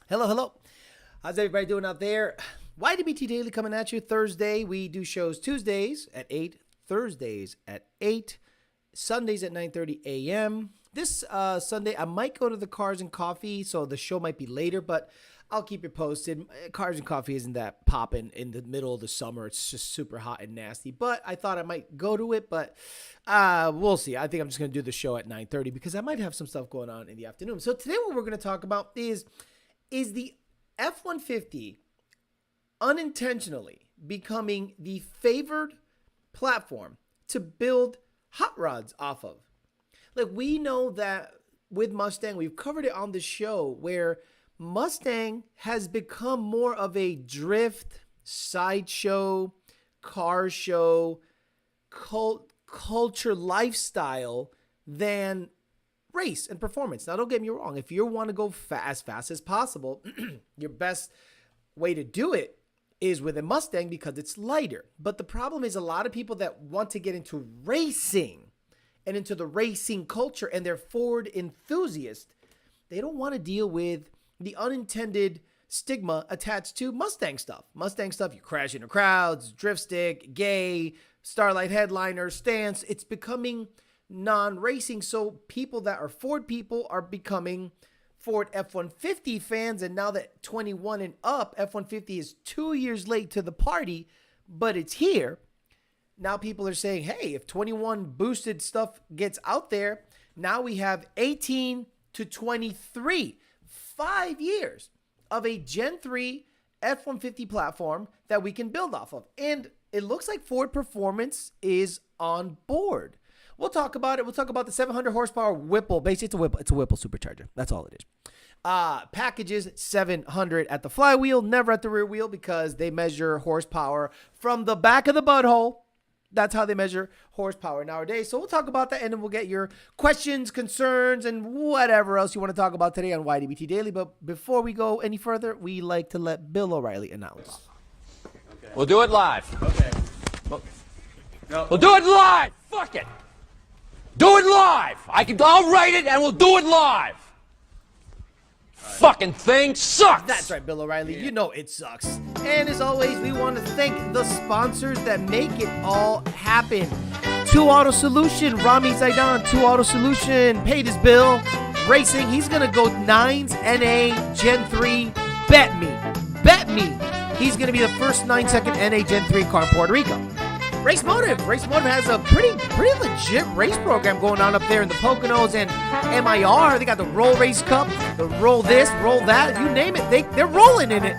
Hello, hello. How's everybody doing out there? YDBT Daily coming at you Thursday. We do shows Tuesdays at 8, Thursdays at 8, Sundays at 9:30 a.m. This Sunday, I might go to the Cars and Coffee, so the show might be later, but I'll keep you posted. Cars and Coffee isn't that popping in the middle of the summer. It's just super hot and nasty, but I thought I might go to it, but we'll see. I think I'm just going to do the show at 9:30 because I might have some stuff going on in the afternoon. So today what we're going to talk about is the F-150 unintentionally becoming the favored platform to build hot rods off of. Like, we know that with Mustang, we've covered it on the show, where Mustang has become more of a drift, sideshow, car show, culture lifestyle than race and performance. Now, don't get me wrong. If you want to go as fast as possible, your best way to do it is with a Mustang because it's lighter. But the problem is a lot of people that want to get into racing and into the racing culture, and they're Ford enthusiasts, they don't want to deal with the unintended stigma attached to Mustang stuff. Mustang stuff, you crash into crowds, drift stick, gay, starlight headliner, stance. It's becoming non-racing. So people that are Ford people are becoming Ford F-150 fans. And now that 21 and up, F-150 is 2 years late to the party, but it's here. Now people are saying, hey, if 21 boosted stuff gets out there, now we have 18 to 23, 5 years of a Gen 3 F-150 platform that we can build off of. And it looks like Ford Performance is on board. We'll talk about it. We'll talk about the 700 horsepower Whipple. Basically, it's a Whipple. It's a Whipple supercharger. That's all it is. Packages 700 at the flywheel, never at the rear wheel, because they measure horsepower from the back of the butthole. That's how they measure horsepower nowadays. So we'll talk about that, and then we'll get your questions, concerns, and whatever else you want to talk about today on YDBT Daily. But before we go any further, we like to let Bill O'Reilly announce. Okay. We'll do it live. Okay. We'll do it live. Fuck it. Do it live. I'll write it, and we'll do it live. Fucking thing sucks. That's right, Bill O'Reilly. Yeah. You know it sucks. And as always, we want to thank the sponsors that make it all happen. 2 Auto Solution, Rami Zaidan, 2 Auto Solution, paid his bill. Racing, he's going to go 9s NA Gen 3. Bet me. Bet me. He's going to be the first 9-second NA Gen 3 car in Puerto Rico. Race Motive has a pretty legit race program going on up there in the Poconos and MIR. They got the Roll Race Cup, the Roll this, Roll that, you name it. They're rolling in it.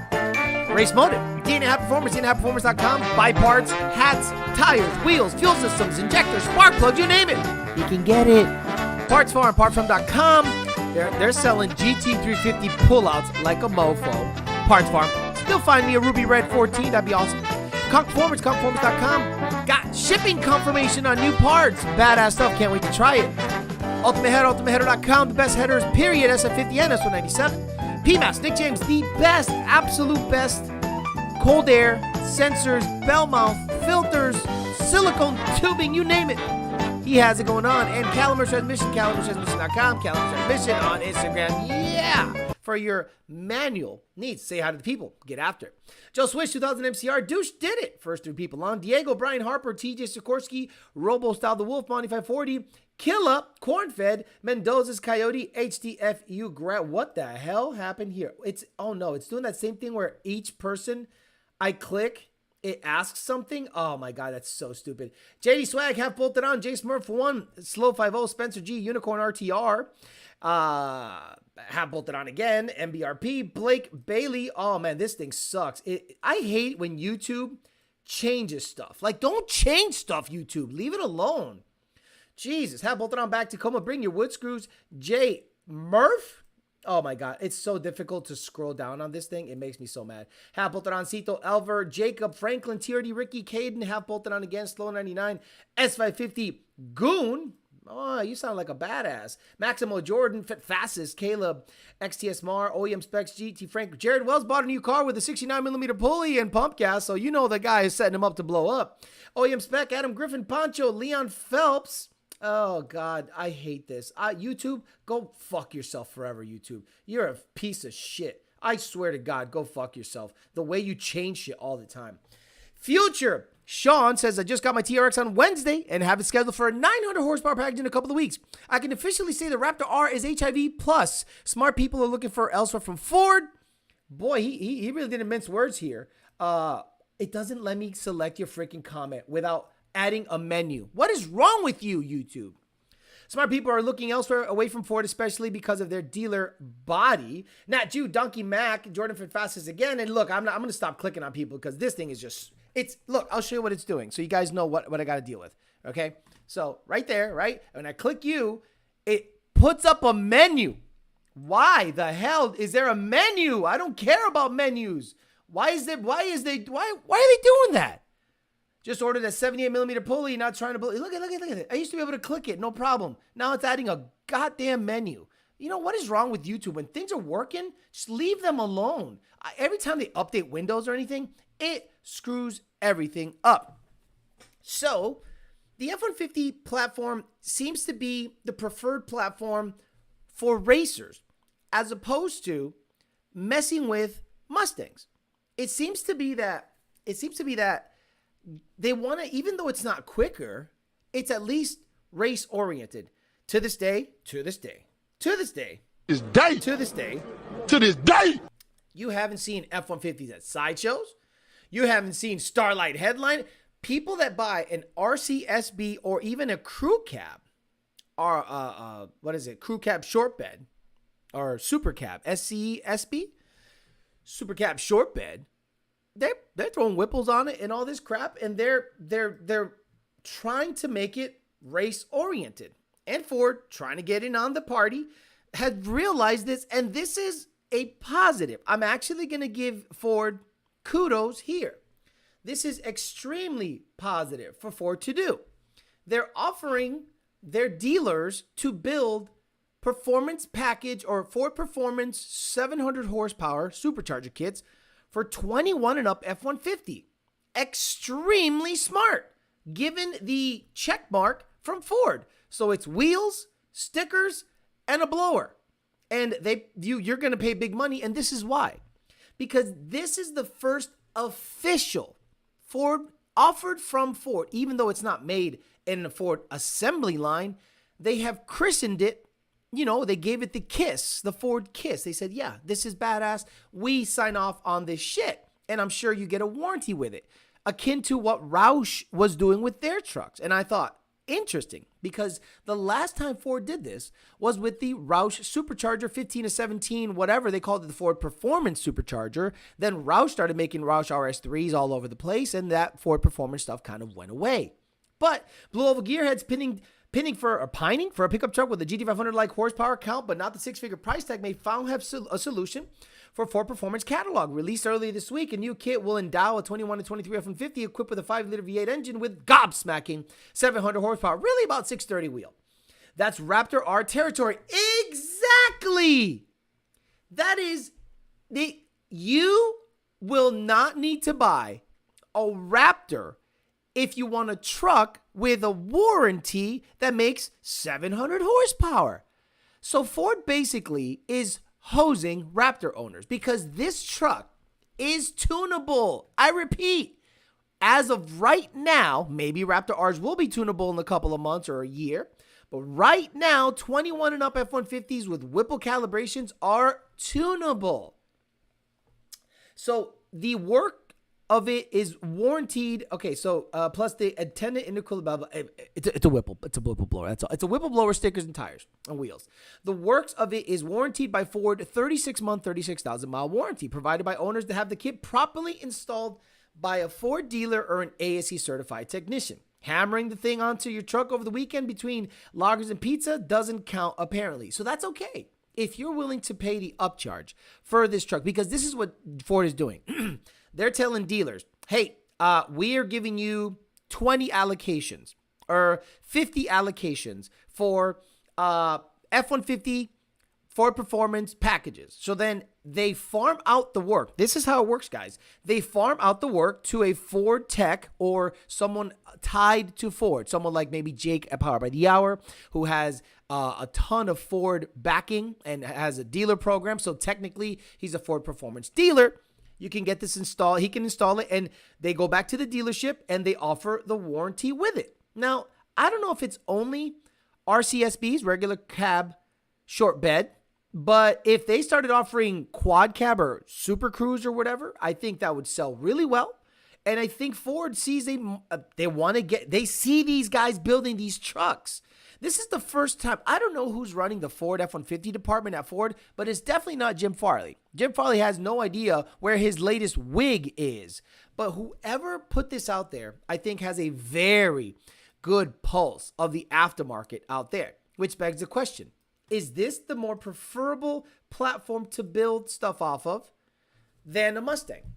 Race Motive, DNA High Performance, DNAHighPerformance.com. Buy parts, hats, tires, wheels, fuel systems, injectors, spark plugs, you name it. You can get it. Parts Farm, partfarm.com. They're selling GT350 pullouts like a mofo. Parts Farm. Still find me a Ruby Red 14. That'd be awesome. Conformance, conformance.com. Got shipping confirmation on new parts. Badass stuff. Can't wait to try it. Ultimate Header, ultimateheader.com. The best headers, period. SF50 and S197. PMAS, Nick James, the best, absolute best. Cold air, sensors, bell mouth, filters, silicone tubing, you name it. He has it going on. And Caliber Transmission, calibertransmission.com. Caliber Transmission on Instagram. Yeah. For your manual needs. Say hi to the people. Get after it. Joe Swish, 2000 MCR. Douche did it. First 3 people on. Diego, Brian Harper, TJ Sikorsky, Robo Style the Wolf, Monty 540, Killa, Cornfed, Mendoza's Coyote, HDFU Grant. What the hell happened here? Oh no, it's doing that same thing where each person I click, it asks something. Oh my God, that's so stupid. JD Swag, half bolted on. J Smurf 1, Slow 50, Spencer G, Unicorn RTR. Have bolted on again. MBRP, Blake Bailey. Oh man, this thing sucks. I hate when YouTube changes stuff. Like, don't change stuff, YouTube. Leave it alone. Jesus. Have bolted on back. Tacoma, bring your wood screws. Jay Murph. Oh my God, it's so difficult to scroll down on this thing. It makes me so mad. Half bolted on Cito, Elver, Jacob, Franklin, TRD, Ricky, Caden. Half bolted on again. Slow 99, S550, Goon. Oh, you sound like a badass. Maximo Jordan, Fit Fastest, Caleb, XTS Mar, OEM Specs, GT Frank. Jared Wells bought a new car with a 69mm pulley and pump gas, so you know the guy is setting him up to blow up. OEM Spec, Adam Griffin, Poncho, Leon Phelps. Oh, God, I hate this. YouTube, go fuck yourself forever, YouTube. You're a piece of shit. I swear to God, go fuck yourself. The way you change shit all the time. Future Sean says, I just got my TRX on Wednesday and have it scheduled for a 900 horsepower package in a couple of weeks. I can officially say the Raptor R is HIV plus. Smart people are looking for elsewhere from Ford. Boy, he really didn't mince words here. It doesn't let me select your freaking comment without adding a menu. What is wrong with you, YouTube? Smart people are looking elsewhere away from Ford, especially because of their dealer body. Not you, Donkey Mac, Jordan for fastest again. And look, I'm going to stop clicking on people because this thing is just, look, I'll show you what it's doing so you guys know what I got to deal with. Okay. So right there, right? When I click you, it puts up a menu. Why the hell is there a menu? I don't care about menus. Why are they doing that? Just ordered a 78 millimeter pulley, not trying to look at it. I used to be able to click it, no problem. Now it's adding a goddamn menu. You know, what is wrong with YouTube? When things are working, just leave them alone. Every time they update Windows or anything, it screws everything up. So the F-150 platform seems to be the preferred platform for racers, as opposed to messing with Mustangs. It seems to be that they want to, even though it's not quicker, it's at least race oriented. To this day, you haven't seen F-150s at sideshows. You haven't seen Starlight headline. People that buy an RCSB or even a crew cab, or crew cab short bed, or super cab, SCSB, super cab short bed. They're throwing Whipples on it and all this crap, and they're trying to make it race oriented. And Ford, trying to get in on the party, had realized this, and this is a positive. I'm actually going to give Ford kudos here. This is extremely positive for Ford to do. They're offering their dealers to build performance package or Ford Performance 700 horsepower supercharger kits for 21 and up F-150. Extremely smart, given the check mark from Ford. So it's wheels, stickers, and a blower. And you're going to pay big money, and this is why. Because this is the first official Ford offered from Ford, even though it's not made in a Ford assembly line. They have christened it. You know, they gave it the KISS, the Ford KISS. They said, yeah, this is badass. We sign off on this shit. And I'm sure you get a warranty with it, akin to what Roush was doing with their trucks. And I thought, interesting, because the last time Ford did this was with the Roush Supercharger 15 to 17, whatever they called it, the Ford Performance Supercharger. Then Roush started making Roush RS3s all over the place, and that Ford Performance stuff kind of went away. But Blue Oval Gearheads pining for a pickup truck with a GT500-like horsepower count, but not the six-figure price tag, may found have a solution for Ford Performance Catalog. Released earlier this week, a new kit will endow a 21 to 23 F-150 equipped with a 5-liter V8 engine with gobsmacking 700 horsepower, really about 630 wheel. That's Raptor R territory. Exactly! That is, you will not need to buy a Raptor if you want a truck with a warranty that makes 700 horsepower. So Ford basically is hosing Raptor owners because this truck is tunable. I repeat, as of right now, maybe Raptor Rs will be tunable in a couple of months or a year, but right now, 21 and up F-150s with Whipple calibrations are tunable. So the work of it is warranted. Okay, so plus the attendant intercooler, blah, blah, it's a Whipple. It's a Whipple blower. That's all. It's a Whipple blower, stickers, and tires and wheels. The works of it is warranted by Ford, 36-month, 36,000-mile warranty, provided by owners to have the kit properly installed by a Ford dealer or an ASE certified technician. Hammering the thing onto your truck over the weekend between loggers and pizza doesn't count, apparently. So that's okay if you're willing to pay the upcharge for this truck, because this is what Ford is doing. They're telling dealers, hey, we are giving you 20 allocations or 50 allocations for F-150 Ford Performance packages. So then they farm out the work. This is how it works, guys. They farm out the work to a Ford tech or someone tied to Ford. Someone like maybe Jake at Power by the Hour, who has a ton of Ford backing and has a dealer program. So technically, he's a Ford performance dealer. You can get this installed. He can install it, and they go back to the dealership, and they offer the warranty with it. Now, I don't know if it's only RCSBs, regular cab, short bed, but if they started offering quad cab or super cruise or whatever, I think that would sell really well. And I think Ford sees they see these guys building these trucks. This is the first time. I don't know who's running the Ford F-150 department at Ford, but it's definitely not Jim Farley. Jim Farley has no idea where his latest wig is. But whoever put this out there, I think, has a very good pulse of the aftermarket out there, which begs the question, is this the more preferable platform to build stuff off of than a Mustang?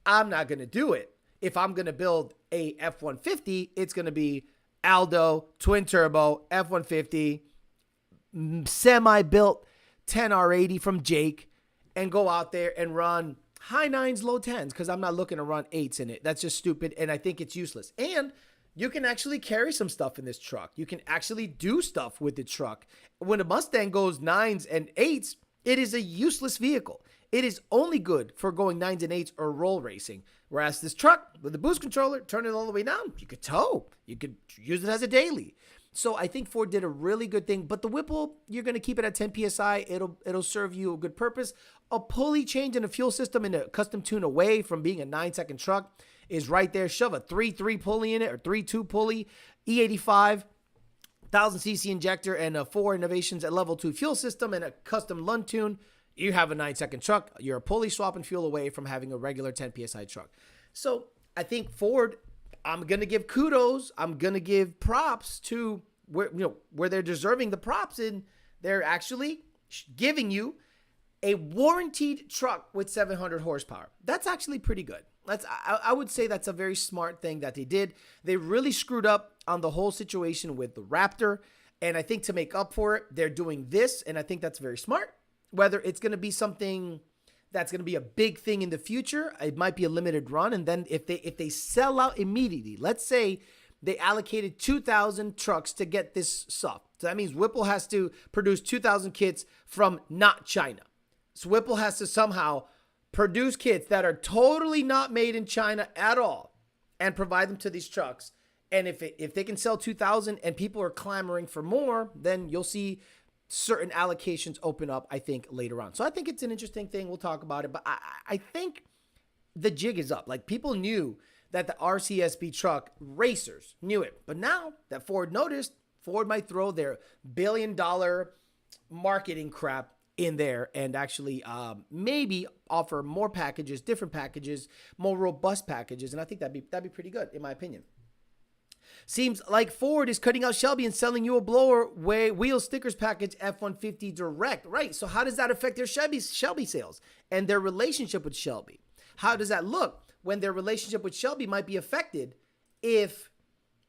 I'm not going to do it. If I'm going to build a F-150, it's going to be Aldo, twin turbo, F-150, semi-built 10R80 from Jake, and go out there and run high 9s, low 10s, because I'm not looking to run 8s in it. That's just stupid, and I think it's useless. And you can actually carry some stuff in this truck. You can actually do stuff with the truck. When a Mustang goes 9s and 8s, it is a useless vehicle. It is only good for going 9s and 8s or roll racing. Whereas this truck with the boost controller, turn it all the way down, you could tow. You could use it as a daily. So I think Ford did a really good thing. But the Whipple, you're going to keep it at 10 PSI. It'll serve you a good purpose. A pulley change in a fuel system and a custom tune away from being a 9-second truck is right there. Shove a 3.3 pulley in it or 3.2 pulley, E85, 1000cc injector, and a 4 innovations at level 2 fuel system and a custom Lund tune. You have a 9-second truck. You're a pulley swap and fuel away from having a regular 10 PSI truck. So I think Ford, I'm going to give kudos. I'm going to give props to where they're deserving the props, and they're actually giving you a warranted truck with 700 horsepower. That's actually pretty good. I would say that's a very smart thing that they did. They really screwed up on the whole situation with the Raptor, and I think to make up for it, they're doing this, and I think that's very smart. Whether it's going to be something that's going to be a big thing in the future, it might be a limited run, and then if they sell out immediately, let's say they allocated 2,000 trucks to get this stuff. So that means Whipple has to produce 2,000 kits from not China. So Whipple has to somehow produce kits that are totally not made in China at all and provide them to these trucks. And if they can sell 2,000 and people are clamoring for more, then you'll see certain allocations open up, I think, later on. So I think it's an interesting thing. We'll talk about it. But I think the jig is up. Like, people knew that the RCSB truck, racers knew it. But now that Ford noticed, Ford might throw their billion-dollar marketing crap in there and actually maybe offer more packages, different packages, more robust packages. And I think that'd be pretty good, in my opinion. Seems like Ford is cutting out Shelby and selling you a blower wheel stickers package F-150 direct. Right. So how does that affect their Shelby sales and their relationship with Shelby? How does that look when their relationship with Shelby might be affected if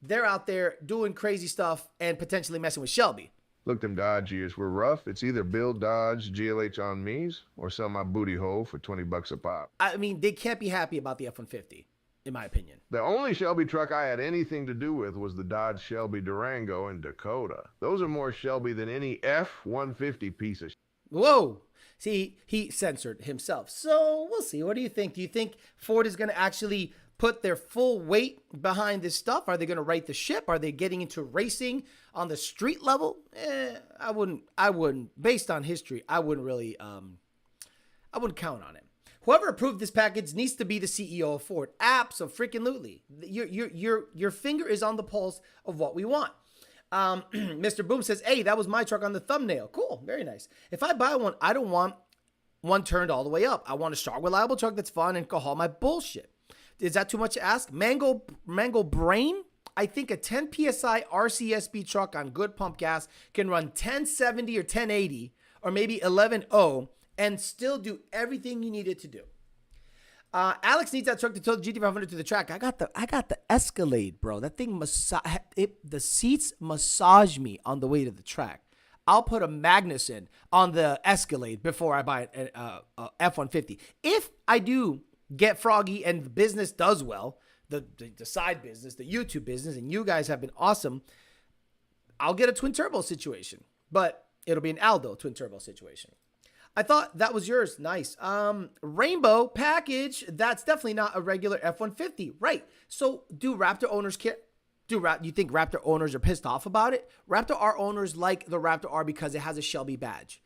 they're out there doing crazy stuff and potentially messing with Shelby? Look, them Dodge years were rough. It's either build Dodge GLH on me's or sell my booty hole for $20 a pop. I mean, they can't be happy about the F-150. In my opinion. The only Shelby truck I had anything to do with was the Dodge Shelby Durango in Dakota. Those are more Shelby than any F-150 piece of shit. Whoa. See, he censored himself. So we'll see. What do you think? Do you think Ford is going to actually put their full weight behind this stuff? Are they going to right the ship? Are they getting into racing on the street level? I wouldn't. Based on history, I wouldn't really, I wouldn't count on it. Whoever approved this package needs to be the CEO of Ford. Abso-freaking-lutely. Your finger is on the pulse of what we want. Mr. Boom says, hey, that was my truck on the thumbnail. Cool. Very nice. If I buy one, I don't want one turned all the way up. I want a strong, reliable truck that's fun and can haul my bullshit. Is that too much to ask? Mango Brain? I think a 10 PSI RCSB truck on good pump gas can run 1070 or 1080 or maybe 11.0 and still do everything you need it to do. Alex needs that truck to tow the GT500 to the track. I got the Escalade, bro. That thing the seats massage me on the way to the track. I'll put a Magnuson on the Escalade before I buy an F-150. If I do get froggy and the business does well, the side business, the YouTube business, and you guys have been awesome, I'll get a twin turbo situation, but it'll be an Aldo twin turbo situation. I thought that was yours. Nice. Rainbow package. That's definitely not a regular F-150. Right. So do Raptor owners care? You think Raptor owners are pissed off about it? Raptor R owners like the Raptor R because it has a Shelby badge.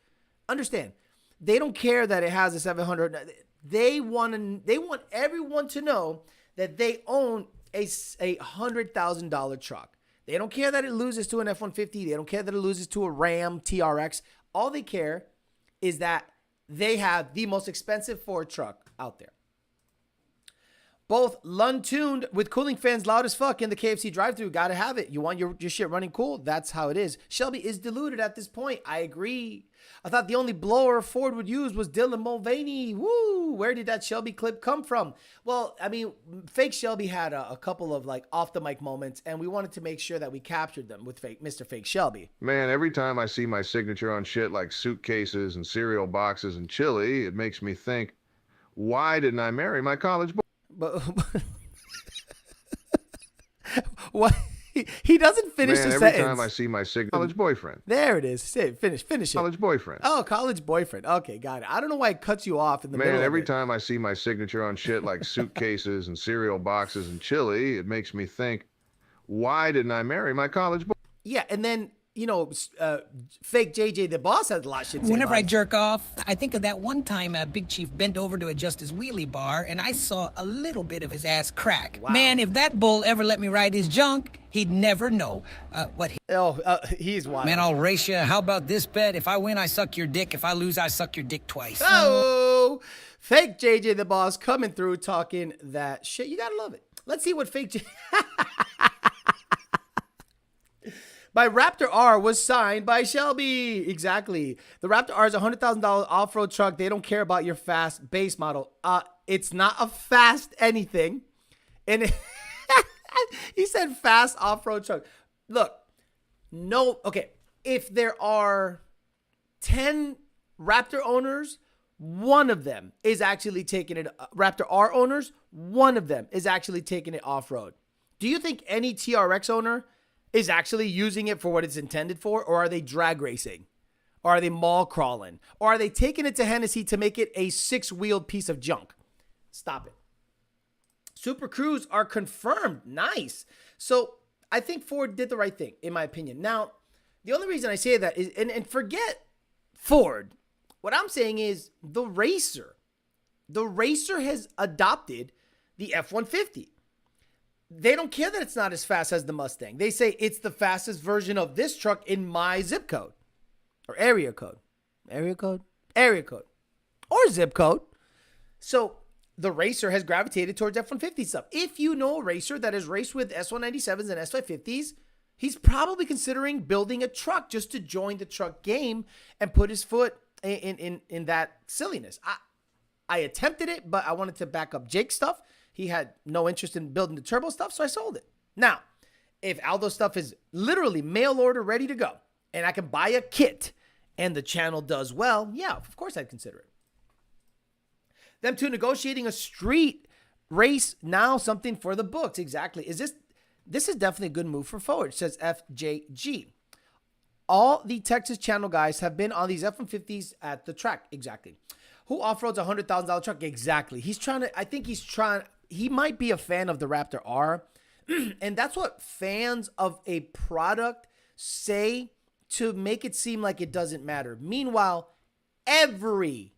Understand, they don't care that it has a 700. They want everyone to know that they own a $100,000 truck. They don't care that it loses to an F-150. They don't care that it loses to a Ram TRX. All they care is that they have the most expensive Ford truck out there. Both Lund-tuned with cooling fans loud as fuck in the KFC drive-thru. Gotta have it. You want your shit running cool? That's how it is. Shelby is diluted at this point. I agree. I thought the only blower Ford would use was Dylan Mulvaney. Woo! Where did that Shelby clip come from? Well, I mean, fake Shelby had a couple of like off-the-mic moments, and we wanted to make sure that we captured them with Mr. Fake Shelby. Man, every time I see my signature on shit like suitcases and cereal boxes and chili, it makes me think, why didn't I marry my college boy? But what? He doesn't finish the sentence. Every time I see my college boyfriend. There it is. Finish it. College boyfriend. Oh, college boyfriend. Okay, got it. I don't know why it cuts you off in the middle of it. Man, every time I see my signature on shit like suitcases and cereal boxes and chili, it makes me think, why didn't I marry my college boy? Yeah, and then, you know, fake JJ the boss has a lot of shit to say. Whenever I jerk off, I think of that one time Big Chief bent over to adjust his wheelie bar, and I saw a little bit of his ass crack. Wow. Man, if that bull ever let me ride his junk, he'd never know what he... He's wild. Man, I'll race you. How about this bet? If I win, I suck your dick. If I lose, I suck your dick twice. Oh, fake JJ the boss coming through talking that shit. You gotta love it. Let's see what fake JJ... By Raptor R was signed by Shelby. Exactly. The Raptor R is a $100,000 off-road truck. They don't care about your fast base model. It's not a fast anything. And he said fast off-road truck. Look, no, okay. If there are 10 Raptor owners, one of them is actually taking it, Raptor R owners, one of them is actually taking it off-road. Do you think any TRX owner is actually using it for what it's intended for, or are they drag racing? Or are they mall crawling? Or are they taking it to Hennessy to make it a 6-wheeled piece of junk? Stop it. Super Cruise are confirmed. Nice. So I think Ford did the right thing, in my opinion. Now, the only reason I say that is, and forget Ford. What I'm saying is the racer. The racer has adopted the F-150. They don't care that it's not as fast as the Mustang. They say it's the fastest version of this truck in my zip code or area code, or zip code. So the racer has gravitated towards F-150 stuff. If you know a racer that has raced with S197s and S550s, he's probably considering building a truck just to join the truck game and put his foot in that silliness. I attempted it, but I wanted to back up Jake's stuff. He had no interest in building the turbo stuff, so I sold it. Now, if Aldo stuff is literally mail order ready to go, and I can buy a kit, and the channel does well, yeah, of course I'd consider it. Them two negotiating a street race now, something for the books. Exactly. This is definitely a good move for Ford, says FJG. All the Texas channel guys have been on these F-150s at the track. Exactly. Who off-roads a $100,000 truck? Exactly. He might be a fan of the Raptor R. And that's what fans of a product say to make it seem like it doesn't matter. Meanwhile, every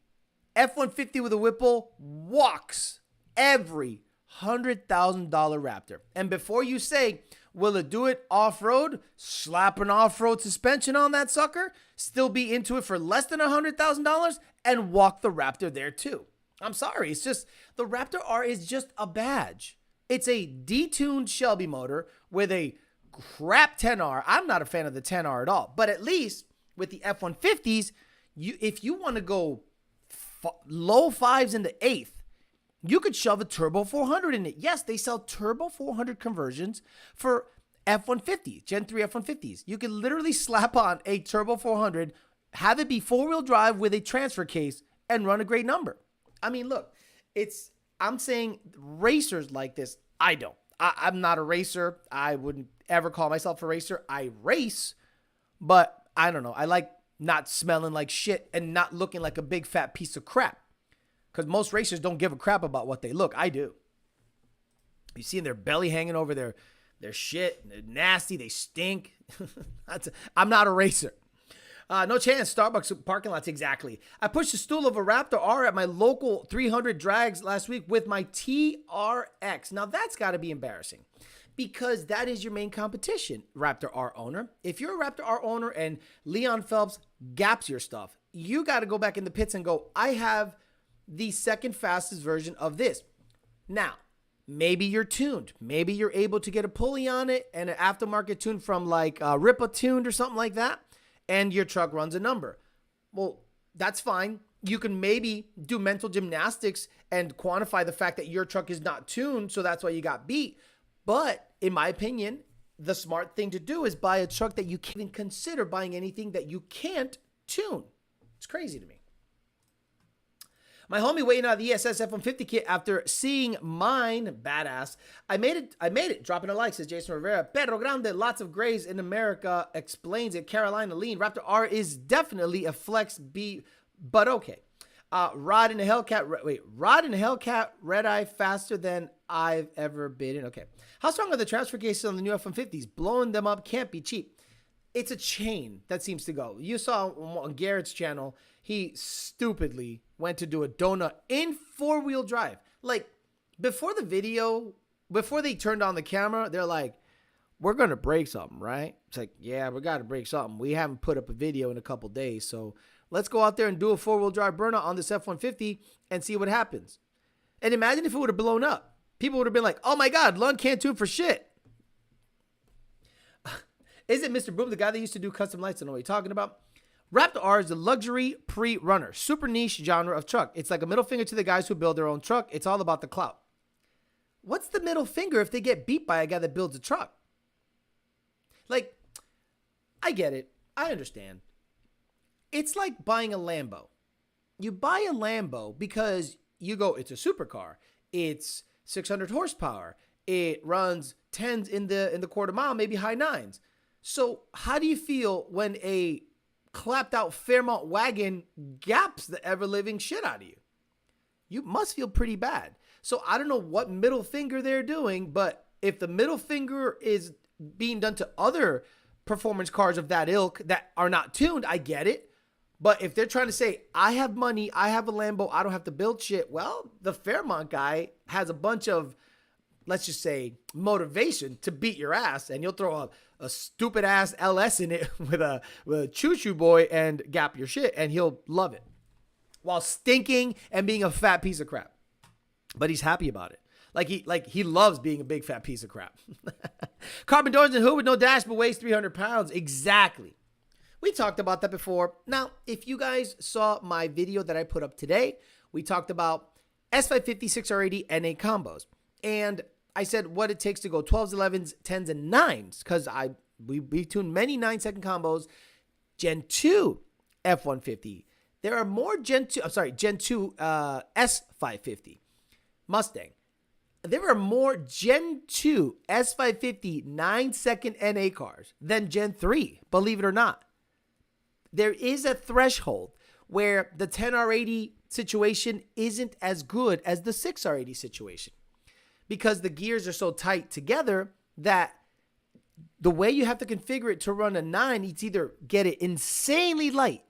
F-150 with a Whipple walks every $100,000 Raptor. And before you say, will it do it off-road? Slap an off-road suspension on that sucker, still be into it for less than $100,000 and walk the Raptor there too. I'm sorry. It's just, the Raptor R is just a badge. It's a detuned Shelby motor with a crap 10R. I'm not a fan of the 10R at all, but at least with the F-150s, if you want to go low fives into eighth, you could shove a turbo 400 in it. Yes, they sell turbo 400 conversions for F-150, Gen 3 F-150s. You can literally slap on a Turbo 400, have it be four-wheel drive with a transfer case, and run a great number. I mean, look, I'm saying racers like this, I don't. I'm not a racer. I wouldn't ever call myself a racer. I race, but I don't know. I like not smelling like shit and not looking like a big fat piece of crap. Because most racers don't give a crap about what they look. I do. You see their belly hanging over their shit. They're nasty. They stink. I'm not a racer. No chance. Starbucks parking lots, exactly. I pushed the stool of a Raptor R at my local 300 drags last week with my TRX. Now, that's got to be embarrassing because that is your main competition, Raptor R owner. If you're a Raptor R owner and Leon Phelps gaps your stuff, you got to go back in the pits and go, I have the second fastest version of this. Now, maybe you're tuned. Maybe you're able to get a pulley on it and an aftermarket tune from like Ripa tuned or something like that. And your truck runs a number. Well, that's fine. You can maybe do mental gymnastics and quantify the fact that your truck is not tuned, so that's why you got beat. But in my opinion, the smart thing to do is buy a truck that you can't even consider buying anything that you can't tune. It's crazy to me. My homie waiting out the ESS F-150 kit after seeing mine, badass. I made it. Dropping a like, says Jason Rivera. Perro Grande, lots of grays in America, explains it. Carolina Lean, Raptor R is definitely a flex B, but okay. Rod in a Hellcat, red eye faster than I've ever been in. Okay. How strong are the transfer cases on the new F-150s? Blowing them up can't be cheap. It's a chain that seems to go. You saw on Garrett's channel, he stupidly went to do a donut in four-wheel drive. Like, before the video, before they turned on the camera, they're like, we're going to break something, right? It's like, yeah, we got to break something. We haven't put up a video in a couple days, so let's go out there and do a four-wheel drive burnout on this F-150 and see what happens. And imagine if it would have blown up. People would have been like, oh my God, Lund can't tune for shit. Is it Mr. Boom, the guy that used to do custom lights? I know what you're talking about. Raptor R is a luxury pre-runner, super niche genre of truck. It's like a middle finger to the guys who build their own truck. It's all about the clout. What's the middle finger if they get beat by a guy that builds a truck? Like, I get it. I understand. It's like buying a Lambo. You buy a Lambo because you go, it's a supercar. It's 600 horsepower. It runs 10s in the quarter mile, maybe high 9s. So how do you feel when a clapped out Fairmont wagon gaps the ever living shit out of you? You must feel pretty bad. So I don't know what middle finger they're doing, but if the middle finger is being done to other performance cars of that ilk that are not tuned, I get it. But if they're trying to say, I have money, I have a Lambo, I don't have to build shit, well, the Fairmont guy has a bunch of, let's just say, motivation to beat your ass, and you'll throw a stupid ass LS in it with a choo-choo boy and gap your shit, and he'll love it while stinking and being a fat piece of crap. But he's happy about it. Like he loves being a big fat piece of crap. Carbon doors and hood with no dash but weighs 300 pounds. Exactly. We talked about that before. Now, if you guys saw my video that I put up today, we talked about S550, 6R80, NA combos. And I said what it takes to go 12s, 11s, 10s, and 9s, because we tuned many 9-second combos. Gen 2 F-150. There are more Gen 2 S550 Mustang. There are more Gen 2 S550 9-second NA cars than Gen 3, believe it or not. There is a threshold where the 10R80 situation isn't as good as the 6R80 situation, because the gears are so tight together that the way you have to configure it to run a 9, it's either get it insanely light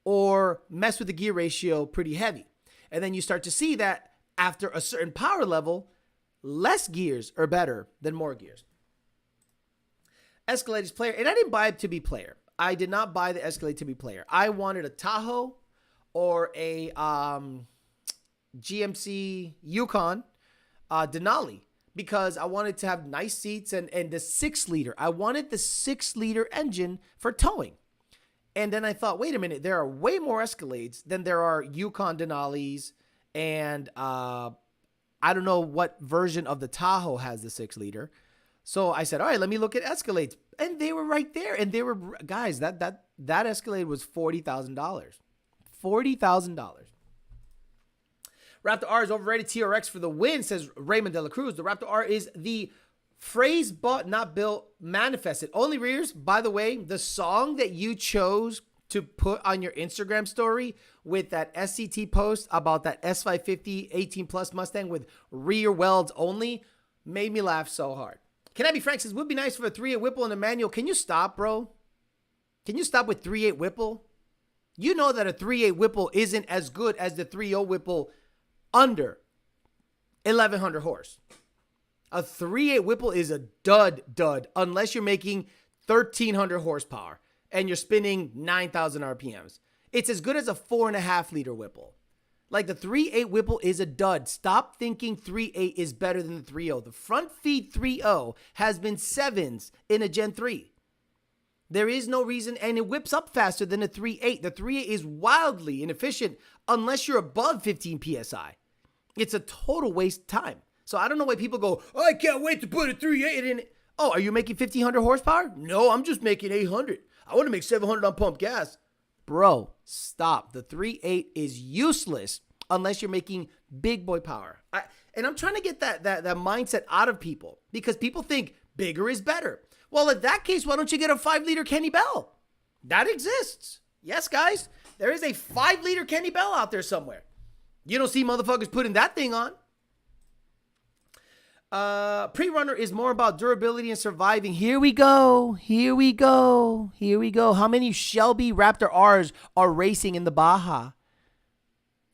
or mess with the gear ratio pretty heavy. And then you start to see that after a certain power level, less gears are better than more gears. Escalade's player, and I didn't buy it to be player. I did not buy the Escalade to be player. I wanted a Tahoe or a GMC Yukon Denali, because I wanted to have nice seats and the 6-liter. I wanted the 6-liter engine for towing. And then I thought, wait a minute, there are way more Escalades than there are Yukon Denalis. And I don't know what version of the Tahoe has the 6-liter. So I said, all right, let me look at Escalades. And they were right there. And they were, guys, that Escalade was $40,000. $40,000. Raptor R is overrated. TRX for the win, says Raymond De La Cruz. The Raptor R is the phrase bought, not built, manifested. Only rears, by the way, the song that you chose to put on your Instagram story with that SCT post about that S550 18 plus Mustang with rear welds only made me laugh so hard. Can I be frank? Says, would be nice for a 3.8 Whipple and a manual. Can you stop, bro? Can you stop with 3.8 Whipple? You know that a 3.8 Whipple isn't as good as the 3.0 Whipple under 1,100 horse. A 3.8 Whipple is a dud unless you're making 1,300 horsepower and you're spinning 9,000 RPMs. It's as good as a 4.5 liter Whipple. Like the 3.8 Whipple is a dud. Stop thinking 3.8 is better than the 3.0. The front feed 3.0 has been 7s in a Gen 3. There is no reason, and it whips up faster than a 3.8. The 3.8 is wildly inefficient unless you're above 15 PSI. It's a total waste of time. So I don't know why people go, oh, I can't wait to put a 3.8 in it. Oh, are you making 1,500 horsepower? No, I'm just making 800. I want to make 700 on pump gas. Bro, stop. The 3.8 is useless unless you're making big boy power. And I'm trying to get that mindset out of people because people think bigger is better. Well, in that case, why don't you get a 5-liter Kenny Bell? That exists. Yes, guys, there is a 5-liter Kenny Bell out there somewhere. You don't see motherfuckers putting that thing on. Pre-runner is more about durability and surviving. Here we go. How many Shelby Raptor R's are racing in the Baja?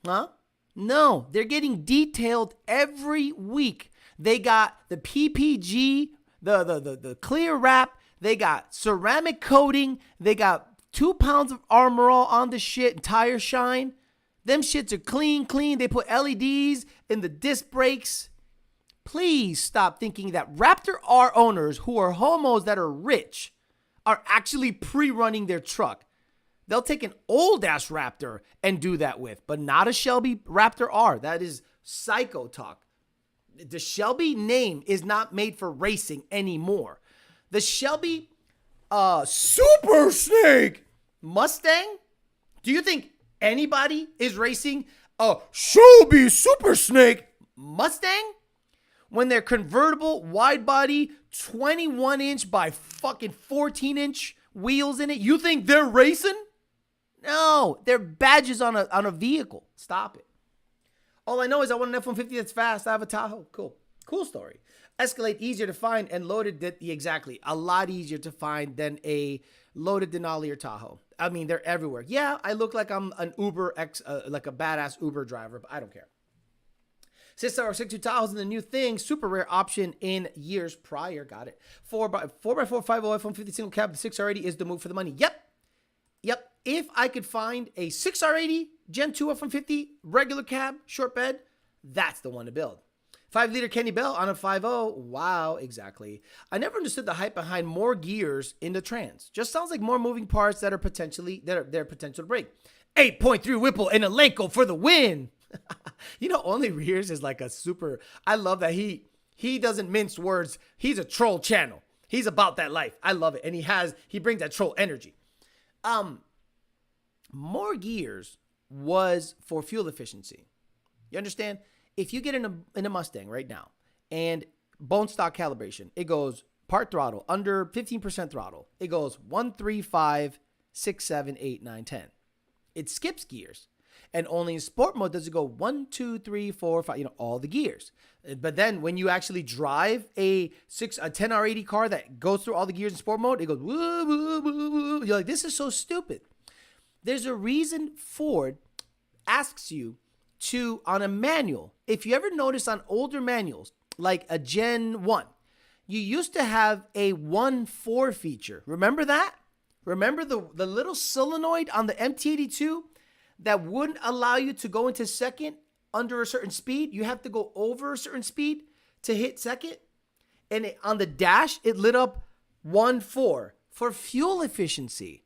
Huh? No, they're getting detailed every week. They got the PPG, the clear wrap. They got ceramic coating. They got 2 pounds of Armor All on the shit and tire shine. Them shits are clean. They put LEDs in the disc brakes. Please stop thinking that Raptor R owners who are homos that are rich are actually pre-running their truck. They'll take an old-ass Raptor and do that with, but not a Shelby Raptor R. That is psycho talk. The Shelby name is not made for racing anymore. The Shelby Super Snake Mustang? Do you think anybody is racing a Shelby Super Snake Mustang? When they're convertible, wide body, 21-inch by fucking 14-inch wheels in it, you think they're racing? No, they're badges on a vehicle. Stop it. All I know is I want an F-150 that's fast. I have a Tahoe. Cool story. Escalade easier to find and loaded. Exactly. A lot easier to find than a loaded Denali or Tahoe. I mean, they're everywhere. Yeah, I look like I'm an Uber like a badass Uber driver, but I don't care. 6R62 Tahoe's in the new thing. Super rare option in years prior. Got it. 4x4 50 F-150 single cab. The 6R80 is the move for the money. Yep. If I could find a 6R80 Gen 2 F-150 regular cab, short bed, that's the one to build. 5-liter Kenny Bell on a 5.0. Wow, exactly. I never understood the hype behind more gears in the Trans. Just sounds like more moving parts that are potential to break. 8.3 Whipple and a Lenko for the win. You know, Only Rears is like a super. I love that he doesn't mince words. He's a troll channel. He's about that life. I love it, and he brings that troll energy. More gears was for fuel efficiency. You understand? If you get in a Mustang right now and bone stock calibration, it goes part throttle, under 15% throttle. It goes 1, 3, 5, 6, 7, 8, 9, 10. It skips gears. And only in sport mode does it go 1, 2, 3, 4, 5, all the gears. But then when you actually drive a 10R80 car that goes through all the gears in sport mode, it goes woo, woo, woo, woo. You're like, this is so stupid. There's a reason Ford asks you to, on a manual, if you ever notice on older manuals, like a Gen 1, you used to have a 1.4 feature. Remember that? Remember the little solenoid on the MT82 that wouldn't allow you to go into second under a certain speed? You have to go over a certain speed to hit second. And on the dash, it lit up 1.4 for fuel efficiency.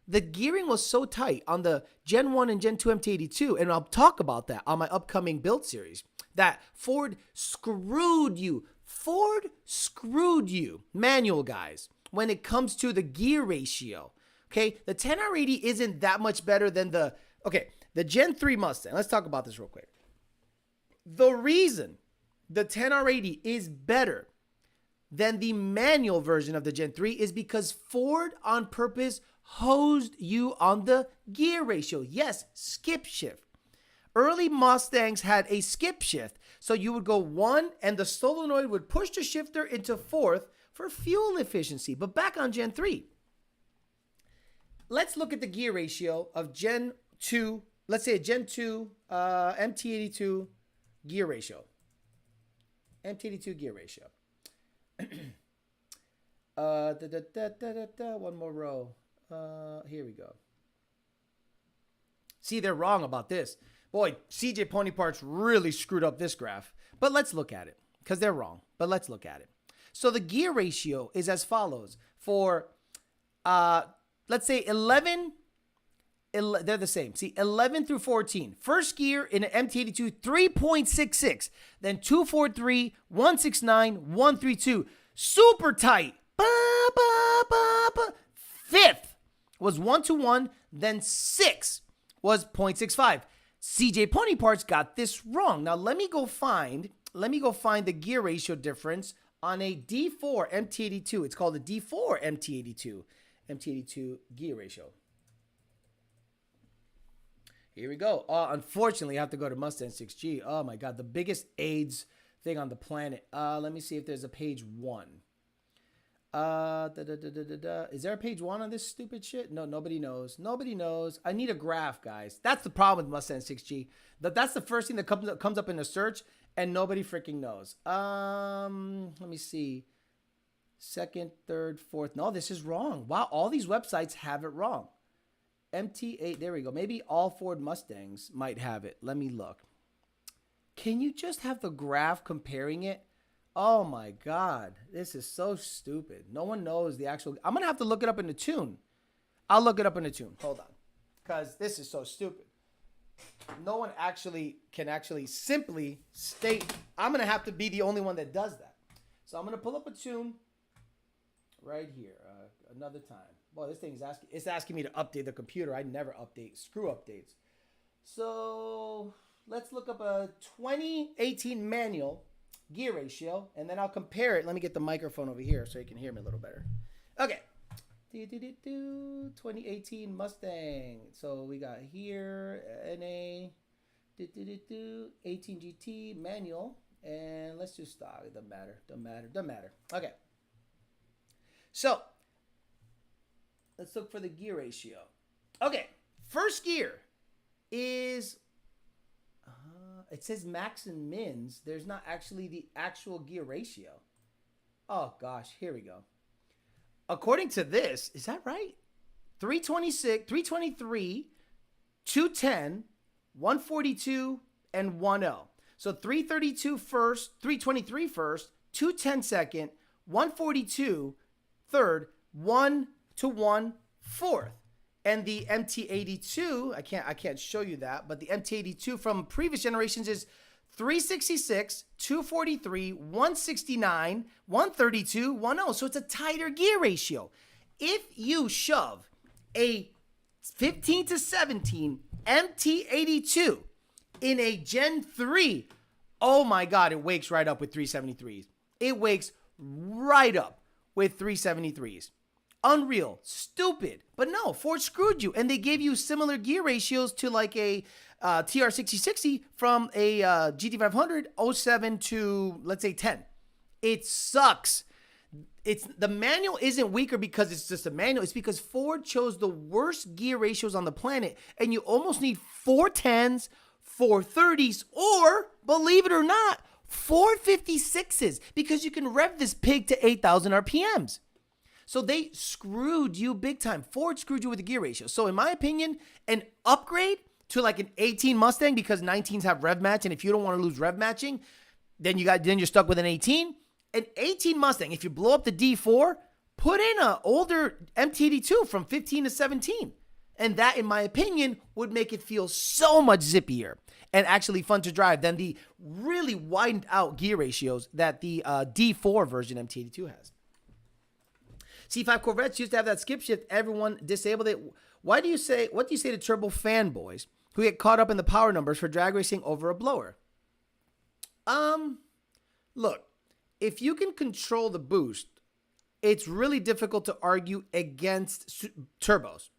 The gearing was so tight on the Gen 1 and Gen 2 MT82, and I'll talk about that on my upcoming build series, that Ford screwed you Ford screwed you, manual guys, when it comes to the gear ratio. Okay, the 10R80 isn't that much better than the Gen 3 Mustang. Let's talk about this real quick. The reason the 10R80 is better than the manual version of the Gen 3 is because Ford on purpose hosed you on the gear ratio. Yes, skip shift. Early Mustangs had a skip shift. So you would go 1 and the solenoid would push the shifter into 4th for fuel efficiency. But back on Gen 3, let's look at the gear ratio of Gen 2. Let's say a Gen 2 MT82 gear ratio. MT82 gear ratio. One more row. Here we go. See, they're wrong about this. Boy, CJ Pony Parts really screwed up this graph. But let's look at it because they're wrong. But let's look at it. So the gear ratio is as follows. For, let's say 11, they're the same. See, 11 through 14. First gear in an MT82, 3.66. Then 243, 169, 132. Super tight. Ba, ba, ba, ba. Fifth was 121. Then 6 was 0.65. CJ Pony Parts got this wrong. Now let me go find the gear ratio difference on a D4 MT82. It's called a D4 MT82 gear ratio. Here we go. Unfortunately, I have to go to Mustang 6G. Oh my God, the biggest AIDS thing on the planet. Let me see if there's a page 1. Is there a page 1 on this stupid shit? No, nobody knows. Nobody knows. I need a graph, guys. That's the problem with Mustang 6G. That's the first thing that comes up in the search, and nobody freaking knows. Let me see. Second, third, fourth. No, this is wrong. Wow, all these websites have it wrong. MT8, there we go. Maybe all Ford Mustangs might have it. Let me look. Can you just have the graph comparing it? Oh my God, this is so stupid. No one knows the actual. I'm going to have to look it up in the tune. I'll look it up in the tune. Hold on. Because this is so stupid. No one can simply state. I'm going to have to be the only one that does that. So I'm going to pull up a tune right here. Another time. Boy, this thing is asking me to update the computer. I never update. Screw updates. So let's look up a 2018 manual gear ratio, and then I'll compare it. Let me get the microphone over here so you can hear me a little better. Okay. 2018 Mustang. So we got here NA 18 GT manual, and let's just stop. It doesn't matter. Okay. So let's look for the gear ratio. Okay. First gear is it says max and mins. There's not actually the actual gear ratio. Oh, gosh. Here we go. According to this, is that right? 326, 323, 210, 142, and 10. So 332 first, 323 first, 210 second, 142 third, 1 to 1 fourth. And the MT82, I can't show you that, but the MT82 from previous generations is 366, 243, 169, 132, 10. So it's a tighter gear ratio. If you shove a 15 to 17 MT82 in a Gen 3, oh my God, it wakes right up with 373s. It wakes right up with 373s. Unreal, stupid, but no, Ford screwed you, and they gave you similar gear ratios to like a TR6060 from a GT500 07 to let's say 10. It sucks. The manual isn't weaker because it's just a manual. It's because Ford chose the worst gear ratios on the planet, and you almost need 410s, 430s, or believe it or not, 456s because you can rev this pig to 8,000 RPMs. So they screwed you big time. Ford screwed you with the gear ratio. So in my opinion, an upgrade to like an 18 Mustang, because 19s have rev match, and if you don't want to lose rev matching, then you're stuck with an 18. An 18 Mustang, if you blow up the D4, put in an older MT82 from 15 to 17. And that, in my opinion, would make it feel so much zippier and actually fun to drive than the really widened out gear ratios that the D4 version MT82 has. C5 Corvettes used to have that skip shift. Everyone disabled it. What do you say to turbo fanboys who get caught up in the power numbers for drag racing over a blower? Look, if you can control the boost, it's really difficult to argue against turbos.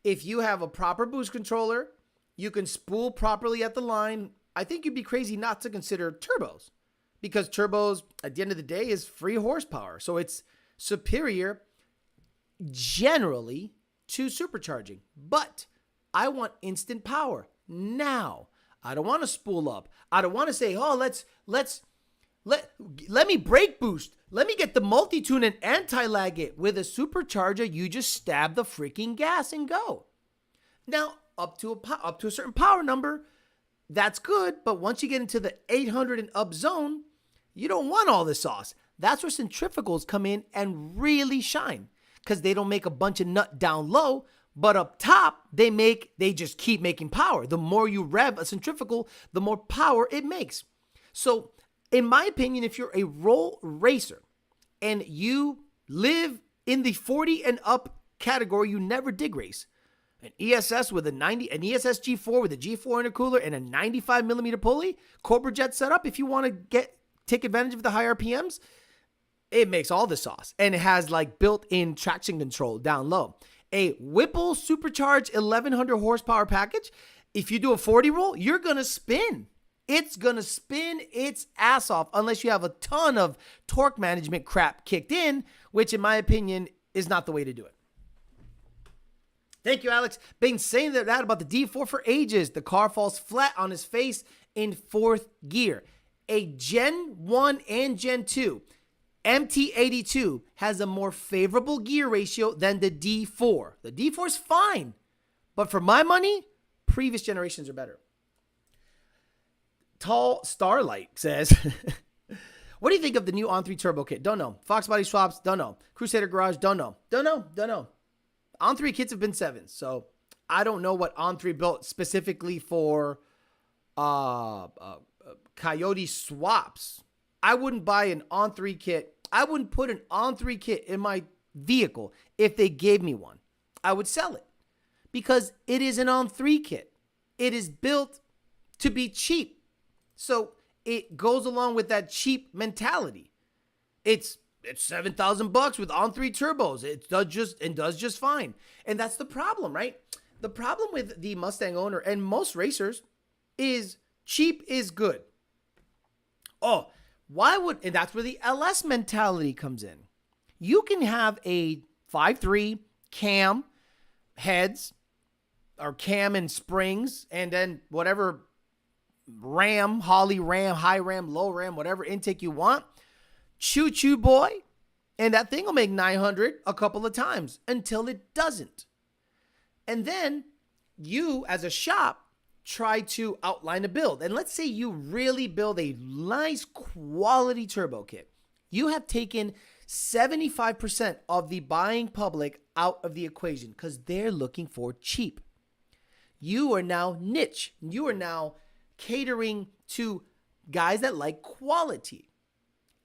If you have a proper boost controller, you can spool properly at the line, I think you'd be crazy not to consider turbos, because turbos, at the end of the day, is free horsepower. So it's superior generally to supercharging. But I want instant power now. I don't want to spool up. I don't want to say, oh, let me brake boost. Let me get the multi-tune and anti-lag it. With a supercharger, you just stab the freaking gas and go. Now, up to a certain power number, that's good. But once you get into the 800 and up zone, you don't want all this sauce. That's where centrifugals come in and really shine, because they don't make a bunch of nut down low, but up top, they just keep making power. The more you rev a centrifugal, the more power it makes. So, in my opinion, if you're a roll racer and you live in the 40 and up category, you never dig race. An ESS with an ESS G4 with a G4 intercooler and a 95 millimeter pulley, Cobra Jet setup, if you want to take advantage of the high RPMs, it makes all the sauce. And it has like built-in traction control down low. A Whipple supercharged 1100 horsepower package, if you do a 40 roll, you're going to spin. It's going to spin its ass off unless you have a ton of torque management crap kicked in, which in my opinion is not the way to do it. Thank you, Alex. Been saying that about the D4 for ages. The car falls flat on his face in fourth gear. A Gen 1 and Gen 2 MT82 has a more favorable gear ratio than the D4. The D4 is fine, but for my money, previous generations are better. Tall Starlight says, what do you think of the new On3 turbo kit? Don't know. Fox body swaps? Don't know. Crusader Garage? Don't know. Don't know. On3 kits have been 7s, so I don't know what On3 built specifically for Coyote swaps. I wouldn't buy an On3 kit. I wouldn't put an On3 kit in my vehicle if they gave me one. I would sell it because it is an On3 kit. It is built to be cheap. So it goes along with that cheap mentality. It's $7,000 with On3 turbos. It does just fine. And that's the problem, right? The problem with the Mustang owner and most racers is cheap is good. Oh, and that's where the LS mentality comes in. You can have a 5.3 cam heads or cam and springs and then whatever ram, Holly ram, high ram, low ram, whatever intake you want. Choo-choo boy. And that thing will make 900 a couple of times until it doesn't. And then you as a shop try to outline a build. And let's say you really build a nice quality turbo kit. You have taken 75% of the buying public out of the equation because they're looking for cheap. You are now niche. You are now catering to guys that like quality.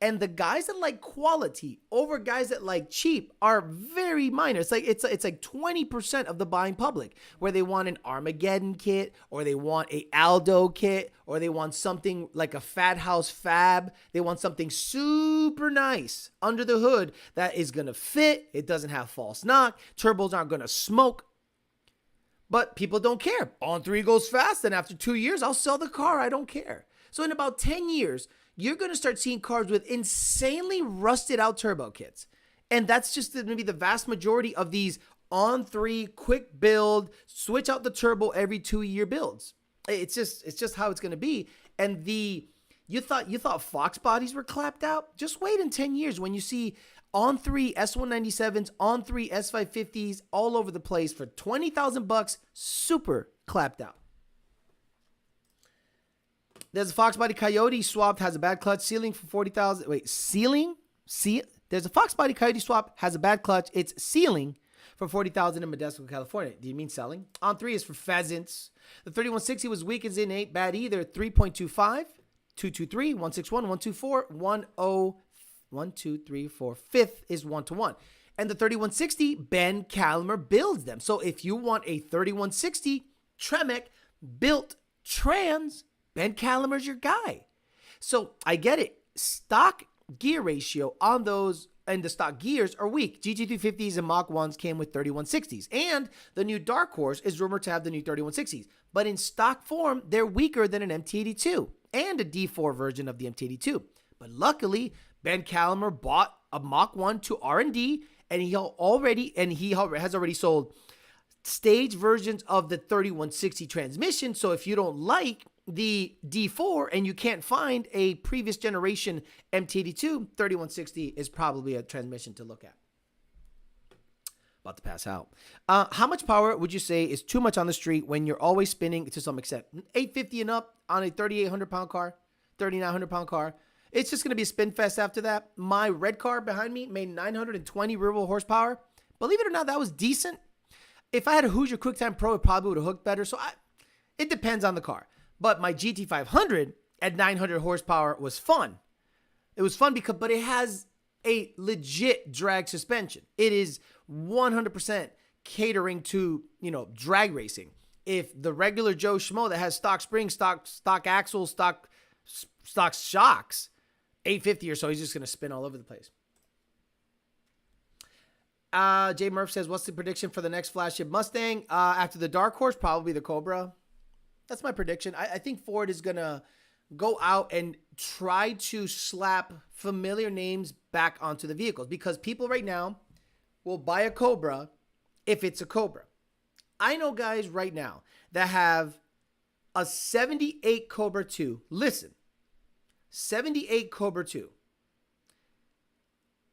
And the guys that like quality over guys that like cheap are very minor. It's like 20% of the buying public, where they want an Armageddon kit, or they want a Aldo kit, or they want something like a Fat House Fab. They want something super nice under the hood that is going to fit. It doesn't have false knock. Turbos aren't going to smoke. But people don't care. On3 goes fast, and after 2 years, I'll sell the car. I don't care. So in about 10 years, you're going to start seeing cars with insanely rusted out turbo kits. And that's just going to be the vast majority of these On3 quick build, switch out the turbo every 2-year builds. It's just how it's going to be. And you thought Fox bodies were clapped out? Just wait in 10 years when you see On3 S197s, On3 S550s all over the place for $20,000, super clapped out. There's a Fox body Coyote swapped, has a bad clutch, sealing for 40,000. Wait, sealing? There's a Fox body Coyote swap, has a bad clutch. It's sealing for 40,000 in Modesto, California. Do you mean selling? On 3 is for pheasants. The 3160 was weak as in ain't bad either. 3.25, 223, 161, 124, 10, 1, 2, 3, 4. Fifth is 1-to-1. And the 3160, Ben Calamer builds them. So if you want a 3160 Tremec built trans, Ben Calamer's your guy. So I get it. Stock gear ratio on those and the stock gears are weak. GT350s and Mach 1s came with 3160s. And the new Dark Horse is rumored to have the new 3160s. But in stock form, they're weaker than an MT82 and a D4 version of the MT82. But luckily, Ben Calamer bought a Mach 1 to R&D, and he has already sold stage versions of the 3160 transmission. So if you don't like the D4 and you can't find a previous generation MT82, 3160 is probably a transmission to look at. About to pass out. How much power would you say is too much on the street when you're always spinning to some extent? 850 and up on a 3,800 pound car, 3,900 pound car. It's just going to be a spin fest after that. My red car behind me made 920 rear-wheel horsepower. Believe it or not, that was decent. If I had a Hoosier QuickTime Pro, it probably would have hooked better. So it depends on the car. But my GT500 at 900 horsepower was fun. It was fun but it has a legit drag suspension. It is 100% catering to, drag racing. If the regular Joe Schmo that has stock springs, stock axles, stock shocks, 850 or so, he's just going to spin all over the place. Jay Murph says, what's the prediction for the next flagship Mustang? After the Dark Horse, probably the Cobra. That's my prediction. I think Ford is going to go out and try to slap familiar names back onto the vehicles because people right now will buy a Cobra if it's a Cobra. I know guys right now that have a 78 Cobra 2. Listen, 78 Cobra 2.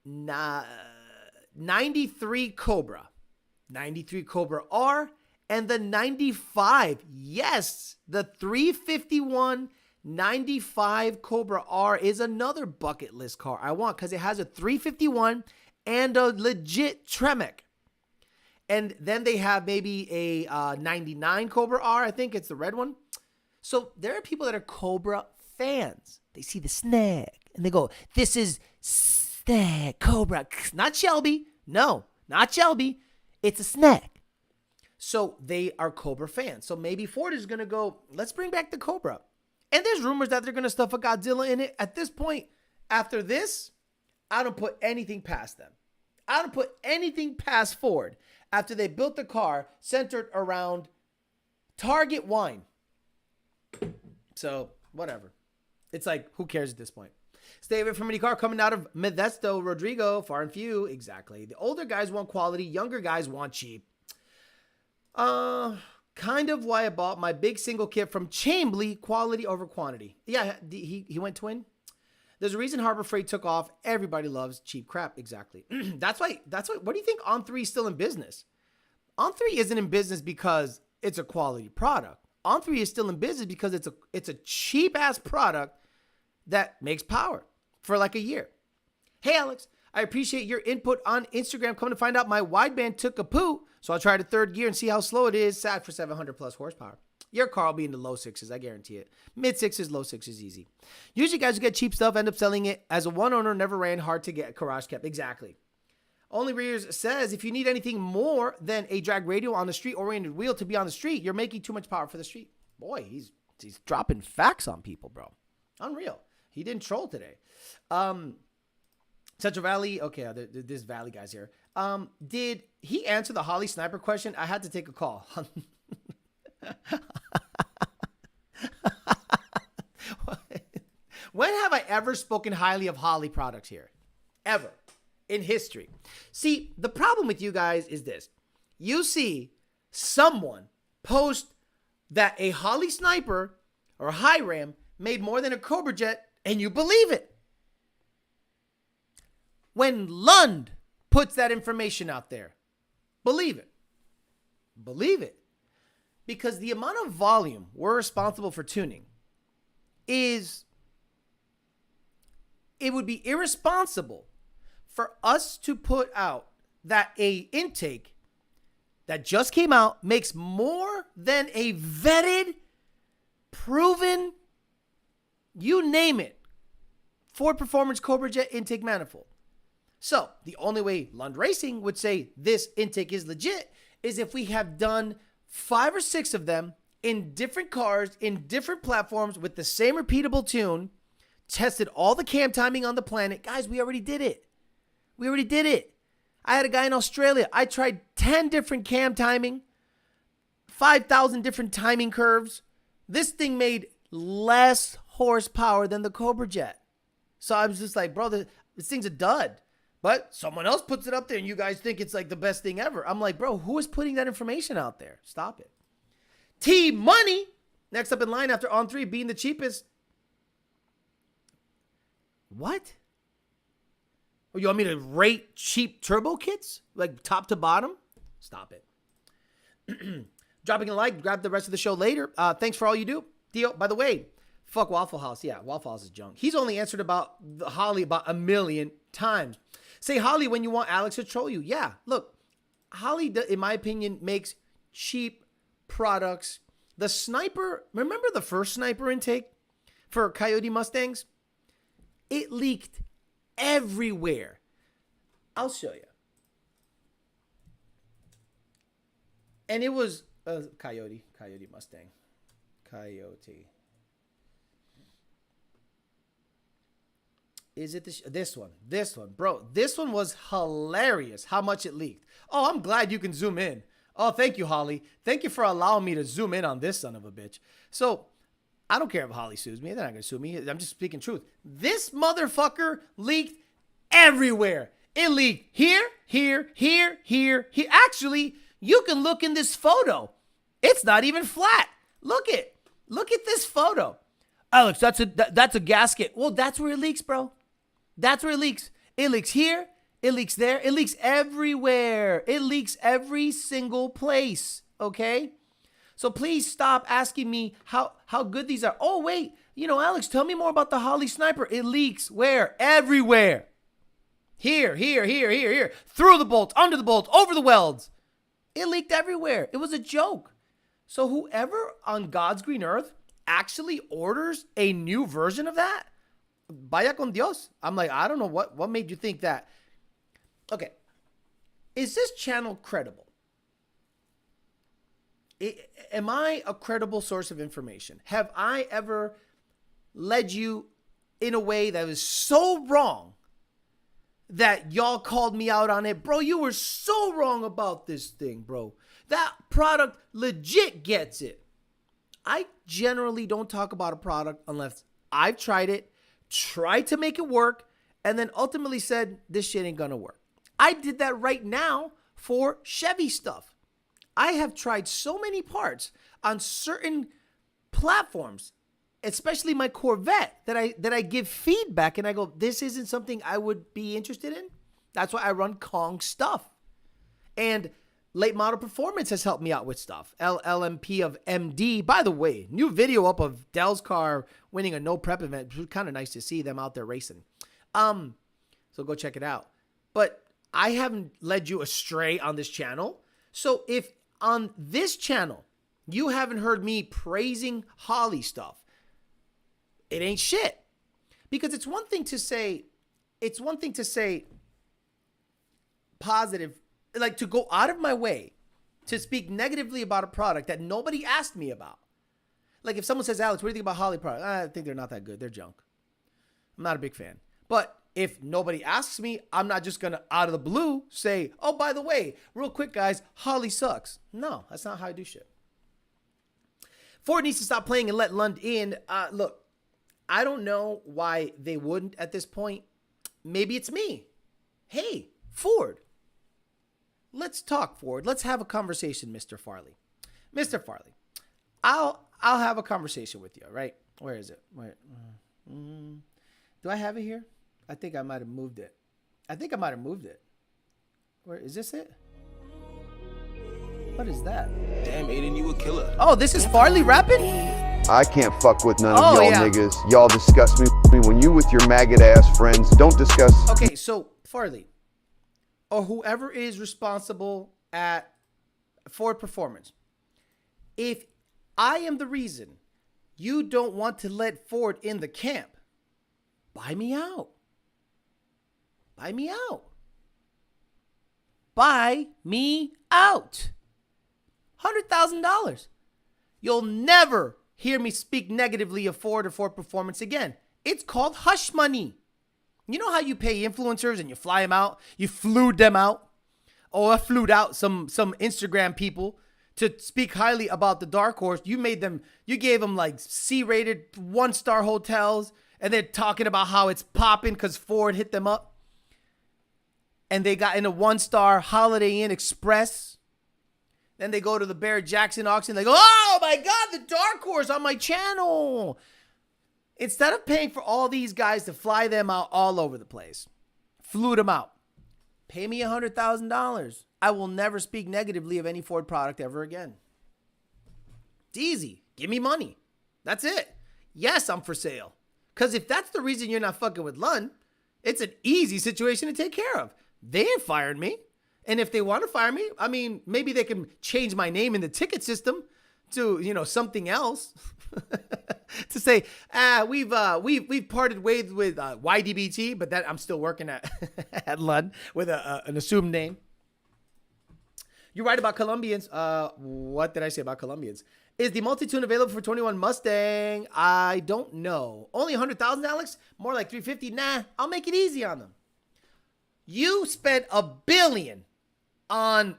93 Cobra. 93 Cobra R. And the 95. Yes, the 351 95 Cobra R is another bucket list car I want because it has a 351 and a legit Tremec. And then they have maybe a 99 Cobra R. I think it's the red one. So there are people that are Cobra fans. They see the snag and they go, this is snag Cobra. Not Shelby. No, not Shelby. It's a snag. So they are Cobra fans. So maybe Ford is going to go, let's bring back the Cobra. And there's rumors that they're going to stuff a Godzilla in it. At this point, after this, I don't put anything past them. I don't put anything past Ford after they built the car centered around Target wine. So, whatever. It's like, who cares at this point? Stay away from any car coming out of Modesto, Rodrigo, far and few. Exactly. The older guys want quality. Younger guys want cheap. Kind of why I bought my big single kit from Chambly, quality over quantity. Yeah, he went twin. There's a reason Harbor Freight took off. Everybody loves cheap crap. Exactly. That's why. What do you think On3 is still in business? On3 isn't in business because it's a quality product. On3 is still in business because it's a cheap ass product that makes power for like a year. Hey, Alex, I appreciate your input on Instagram. Come to find out my wideband took a poo, so I'll try the third gear and see how slow it is. Sad for 700 plus horsepower. Your car will be in the low sixes, I guarantee it. Mid sixes, low sixes, easy. Usually guys who get cheap stuff end up selling it as a one owner, never ran, hard to get, garage kept. Exactly. Only Rears says if you need anything more than a drag radial on the street oriented wheel to be on the street, you're making too much power for the street. Boy, he's dropping facts on people, bro. Unreal. He didn't troll today. Central Valley. Okay, this Valley guy's here. Did he answer the Holly sniper question? I had to take a call. When have I ever spoken highly of Holly products here? Ever. In history. See, the problem with you guys is this. You see someone post that a Holly sniper or a high ram made more than a Cobra Jet and you believe it. When Lund puts that information out there, believe it. Believe it. Because the amount of volume we're responsible for tuning is, it would be irresponsible for us to put out that a intake that just came out makes more than a vetted, proven, you name it, Ford Performance Cobra Jet intake manifold. So the only way Lund Racing would say this intake is legit is if we have done 5 or 6 of them in different cars, in different platforms with the same repeatable tune, tested all the cam timing on the planet. Guys, we already did it. We already did it. I had a guy in Australia. I tried 10 different cam timing, 5,000 different timing curves. This thing made less horsepower than the Cobra Jet. So I was just like, bro, this thing's a dud. But someone else puts it up there and you guys think it's like the best thing ever. I'm like, bro, who is putting that information out there? Stop it. T-Money, next up in line after On 3 being the cheapest. What? Oh, you want me to rate cheap turbo kits? Like top to bottom? Stop it. Dropping a like, grab the rest of the show later. Thanks for all you do. Theo, by the way, fuck Waffle House. Yeah, Waffle House is junk. He's only answered about Holly about 1 million times. Say Holly when you want Alex to troll you. Yeah, look, Holly, in my opinion, makes cheap products. The Sniper, remember the first Sniper intake for Coyote Mustangs? It leaked everywhere. I'll show you. And it was Coyote Mustang. Coyote. Is it this one? This one. Bro, this one was hilarious how much it leaked. Oh, I'm glad you can zoom in. Oh, thank you, Holly. Thank you for allowing me to zoom in on this son of a bitch. So, I don't care if Holly sues me. They're not going to sue me. I'm just speaking truth. This motherfucker leaked everywhere. It leaked here. Actually, you can look in this photo. It's not even flat. Look at this photo. Alex, that's a gasket. Well, that's where it leaks, bro. That's where it leaks. It leaks here. It leaks there. It leaks everywhere. It leaks every single place. Okay? So please stop asking me how good these are. Oh, wait. Alex, tell me more about the Holly Sniper. It leaks where? Everywhere. Here. Through the bolts, under the bolts, over the welds. It leaked everywhere. It was a joke. So whoever on God's green earth actually orders a new version of that, vaya con Dios. I'm like, I don't know what made you think that. Okay. Is this channel credible? Am I a credible source of information? Have I ever led you in a way that was so wrong that y'all called me out on it? Bro, you were so wrong about this thing, bro. That product legit gets it. I generally don't talk about a product unless I've tried it, tried to make it work, and then ultimately said, this shit ain't gonna work. I did that right now for Chevy stuff. I have tried so many parts on certain platforms, especially my Corvette, that I give feedback and I go, this isn't something I would be interested in. That's why I run Kong stuff. And Late Model Performance has helped me out with stuff. LMP of MD. By the way, new video up of Dell's car winning a no prep event. It was kind of nice to see them out there racing. So go check it out. But I haven't led you astray on this channel. So if on this channel you haven't heard me praising Holly stuff, it ain't shit. Because it's one thing to say positive, like to go out of my way to speak negatively about a product that nobody asked me about. Like if someone says, Alex, what do you think about Holly products? I think they're not that good. They're junk. I'm not a big fan. But if nobody asks me, I'm not just going to out of the blue say, oh, by the way, real quick, guys, Holly sucks. No, that's not how I do shit. Ford needs to stop playing and let Lund in. Look, I don't know why they wouldn't at this point. Maybe it's me. Hey, Ford. Let's talk, Ford. Let's have a conversation, Mr. Farley. Mr. Farley, I'll have a conversation with you, right? Where is it? Where? Do I have it here? I think I might have moved it. Where is this it? What is that? Damn, Aiden, you a killer. Oh, this is Farley rapping? I can't fuck with none of y'all niggas. Y'all disgust me when you with your maggot ass friends. Don't discuss. Okay, so Farley, or whoever is responsible Ford Performance. If I am the reason you don't want to let Ford in the camp, buy me out. Buy me out. Buy me out. $100,000. You'll never hear me speak negatively of Ford or Ford Performance again. It's called hush money. You know how you pay influencers and you fly them out? You flew them out. Oh, I flew out some Instagram people to speak highly about the Dark Horse. You gave them like C-rated 1-star hotels, and they're talking about how it's popping because Ford hit them up. And they got in a 1-star Holiday Inn Express. Then they go to the Barrett-Jackson auction. They go, oh my God, the Dark Horse on my channel. Instead of paying for all these guys to fly them out all over the place, flew them out. Pay me $100,000. I will never speak negatively of any Ford product ever again. It's easy. Give me money. That's it. Yes, I'm for sale. Because if that's the reason you're not fucking with Lund, it's an easy situation to take care of. They ain't fired me. And if they want to fire me, I mean, maybe they can change my name in the ticket system to, something else. To say, we've parted ways with YDBT, but that I'm still working at Lund with an assumed name. You're right about Colombians. What did I say about Colombians? Is the multi-tune available for 21 Mustang? I don't know. Only 100,000, Alex? More like 350? Nah, I'll make it easy on them. You spent $1 billion on...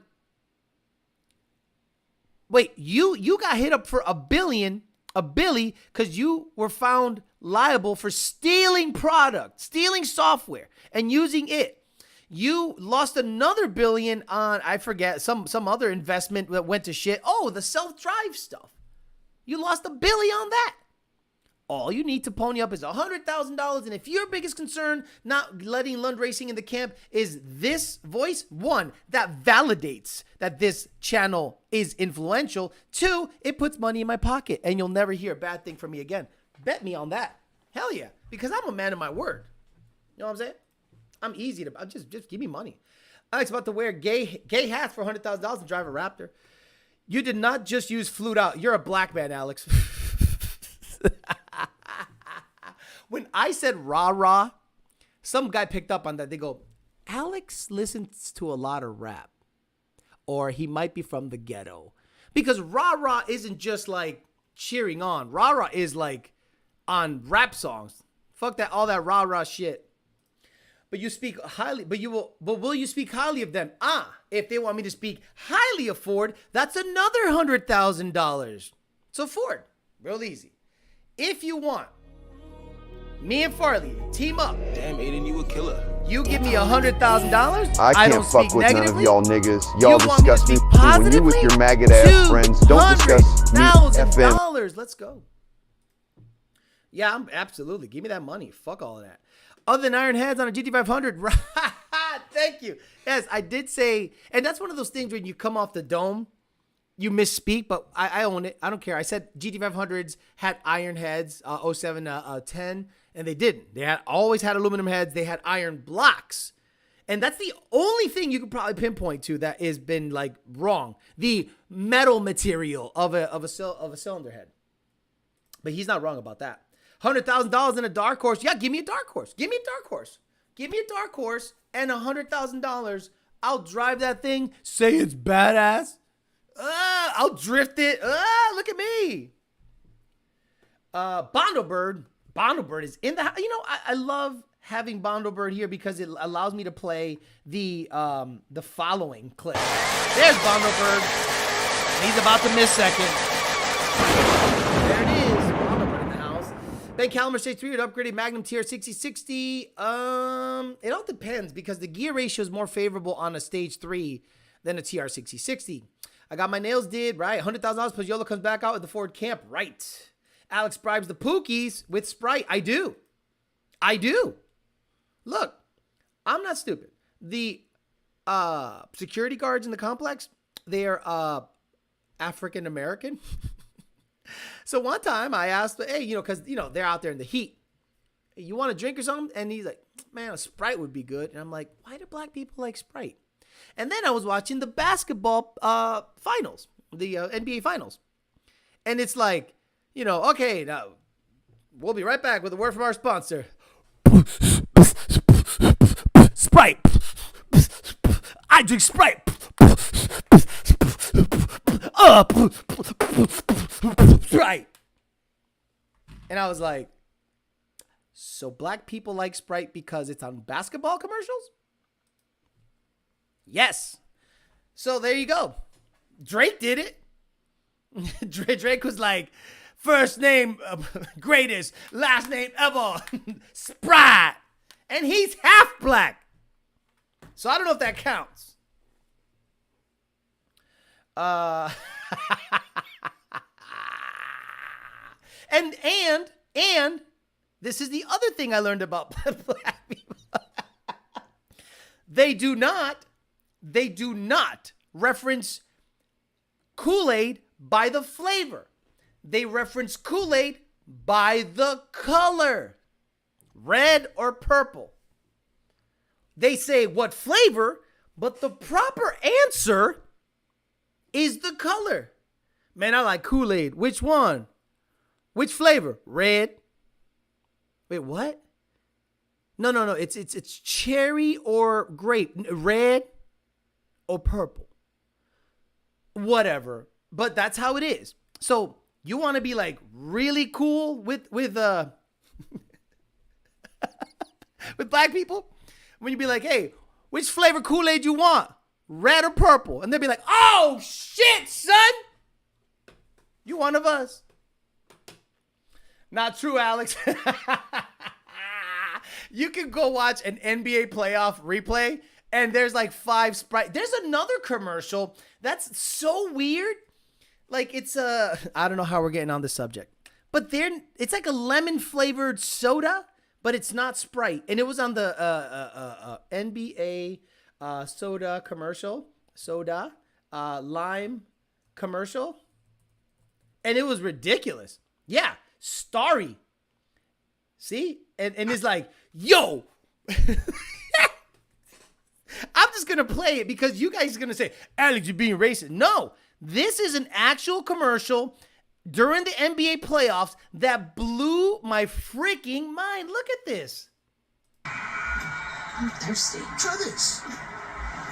Wait, you got hit up for $1 billion, because you were found liable for stealing product, stealing software, and using it. You lost another $1 billion on, I forget, some other investment that went to shit. Oh, the self-drive stuff. You lost $1 billion on that. All you need to pony up is $100,000. And if your biggest concern not letting Lund Racing in the camp is this voice, 1, that validates that this channel is influential. 2, it puts money in my pocket and you'll never hear a bad thing from me again. Bet me on that. Hell yeah. Because I'm a man of my word. You know what I'm saying? I'm easy to, just give me money. Alex about to wear gay hats for $100,000 and drive a Raptor. You did not just use flute out. You're a black man, Alex. When I said rah-rah, some guy picked up on that. They go, Alex listens to a lot of rap. Or he might be from the ghetto. Because rah-rah isn't just like cheering on. Rah-rah is like on rap songs. Fuck that, all that rah-rah shit. But you speak highly, but will you speak highly of them? If they want me to speak highly of Ford, that's another $100,000. So Ford, real easy. If you want me and Farley team up, damn, Aiden, you a killer. You give me $100,000. I can't fuck with none of y'all niggas. Y'all disgust me. When you with your maggot ass friends, don't discuss me. $100,000. Let's go. Yeah, absolutely. Give me that money. Fuck all of that. Other than iron heads on a GT500. Thank you. Yes, I did say, and that's one of those things when you come off the dome, you misspeak, but I own it. I don't care. I said GT500s had iron heads, 07 10, and they didn't. They had always had aluminum heads. They had iron blocks. And that's the only thing you could probably pinpoint to that has been like wrong. The metal material of a cylinder head. But he's not wrong about that. $100,000 in a dark horse. Yeah, give me a dark horse. Give me a dark horse. Give me a dark horse and $100,000. I'll drive that thing. Say it's badass. I'll drift it. Look at me. Bondo Bird is in the house. You know, I love having Bondo Bird here because it allows me to play the following clip. There's Bondo Bird. He's about to miss second. There it is. Ben Calamer Stage 3 with upgraded Magnum TR 6060. It all depends because the gear ratio is more favorable on a Stage 3 than a TR 6060. I got my nails did, right? $100,000 plus YOLO comes back out with the Ford camp, right? Alex bribes the Pookies with Sprite. I do. Look, I'm not stupid. The security guards in the complex, they are African American. So one time I asked, hey, because, they're out there in the heat. Hey, you want a drink or something? And he's like, man, a Sprite would be good. And I'm like, why do black people like Sprite? And then I was watching the basketball finals, the NBA finals. And it's like, you know, okay, now we'll be right back with a word from our sponsor. Sprite. I drink Sprite. Sprite. And I was like, so black people like Sprite because it's on basketball commercials? Yes. So there you go. Drake did it. Drake was like, first name greatest, last name ever, Sprite. And he's half black. So I don't know if that counts. And this is the other thing I learned about black people. They do not reference Kool-Aid by the flavor. They reference Kool-Aid by the color. Red or purple. They say what flavor, but the proper answer is the color. Man, I like Kool-Aid. Which one? Which flavor? Red. Wait, what? No. It's cherry or grape. Red or purple. Whatever. But that's how it is. So you want to be like really cool with with black people? When you be like, hey, which flavor Kool-Aid you want? Red or purple? And they'll be like, oh shit, son. You one of us. Not true, Alex. You can go watch an NBA playoff replay and there's like 5 Sprite. There's another commercial that's so weird. Like it's I don't know how we're getting on this subject, but it's like a lemon flavored soda, but it's not Sprite. And it was on the NBA soda commercial, lime commercial. And it was ridiculous. Yeah. Starry. See? And it's like, yo. I'm just going to play it because you guys are going to say, Alex, you're being racist. No, this is an actual commercial during the NBA playoffs that blew my freaking mind. Look at this. I'm thirsty. Try this.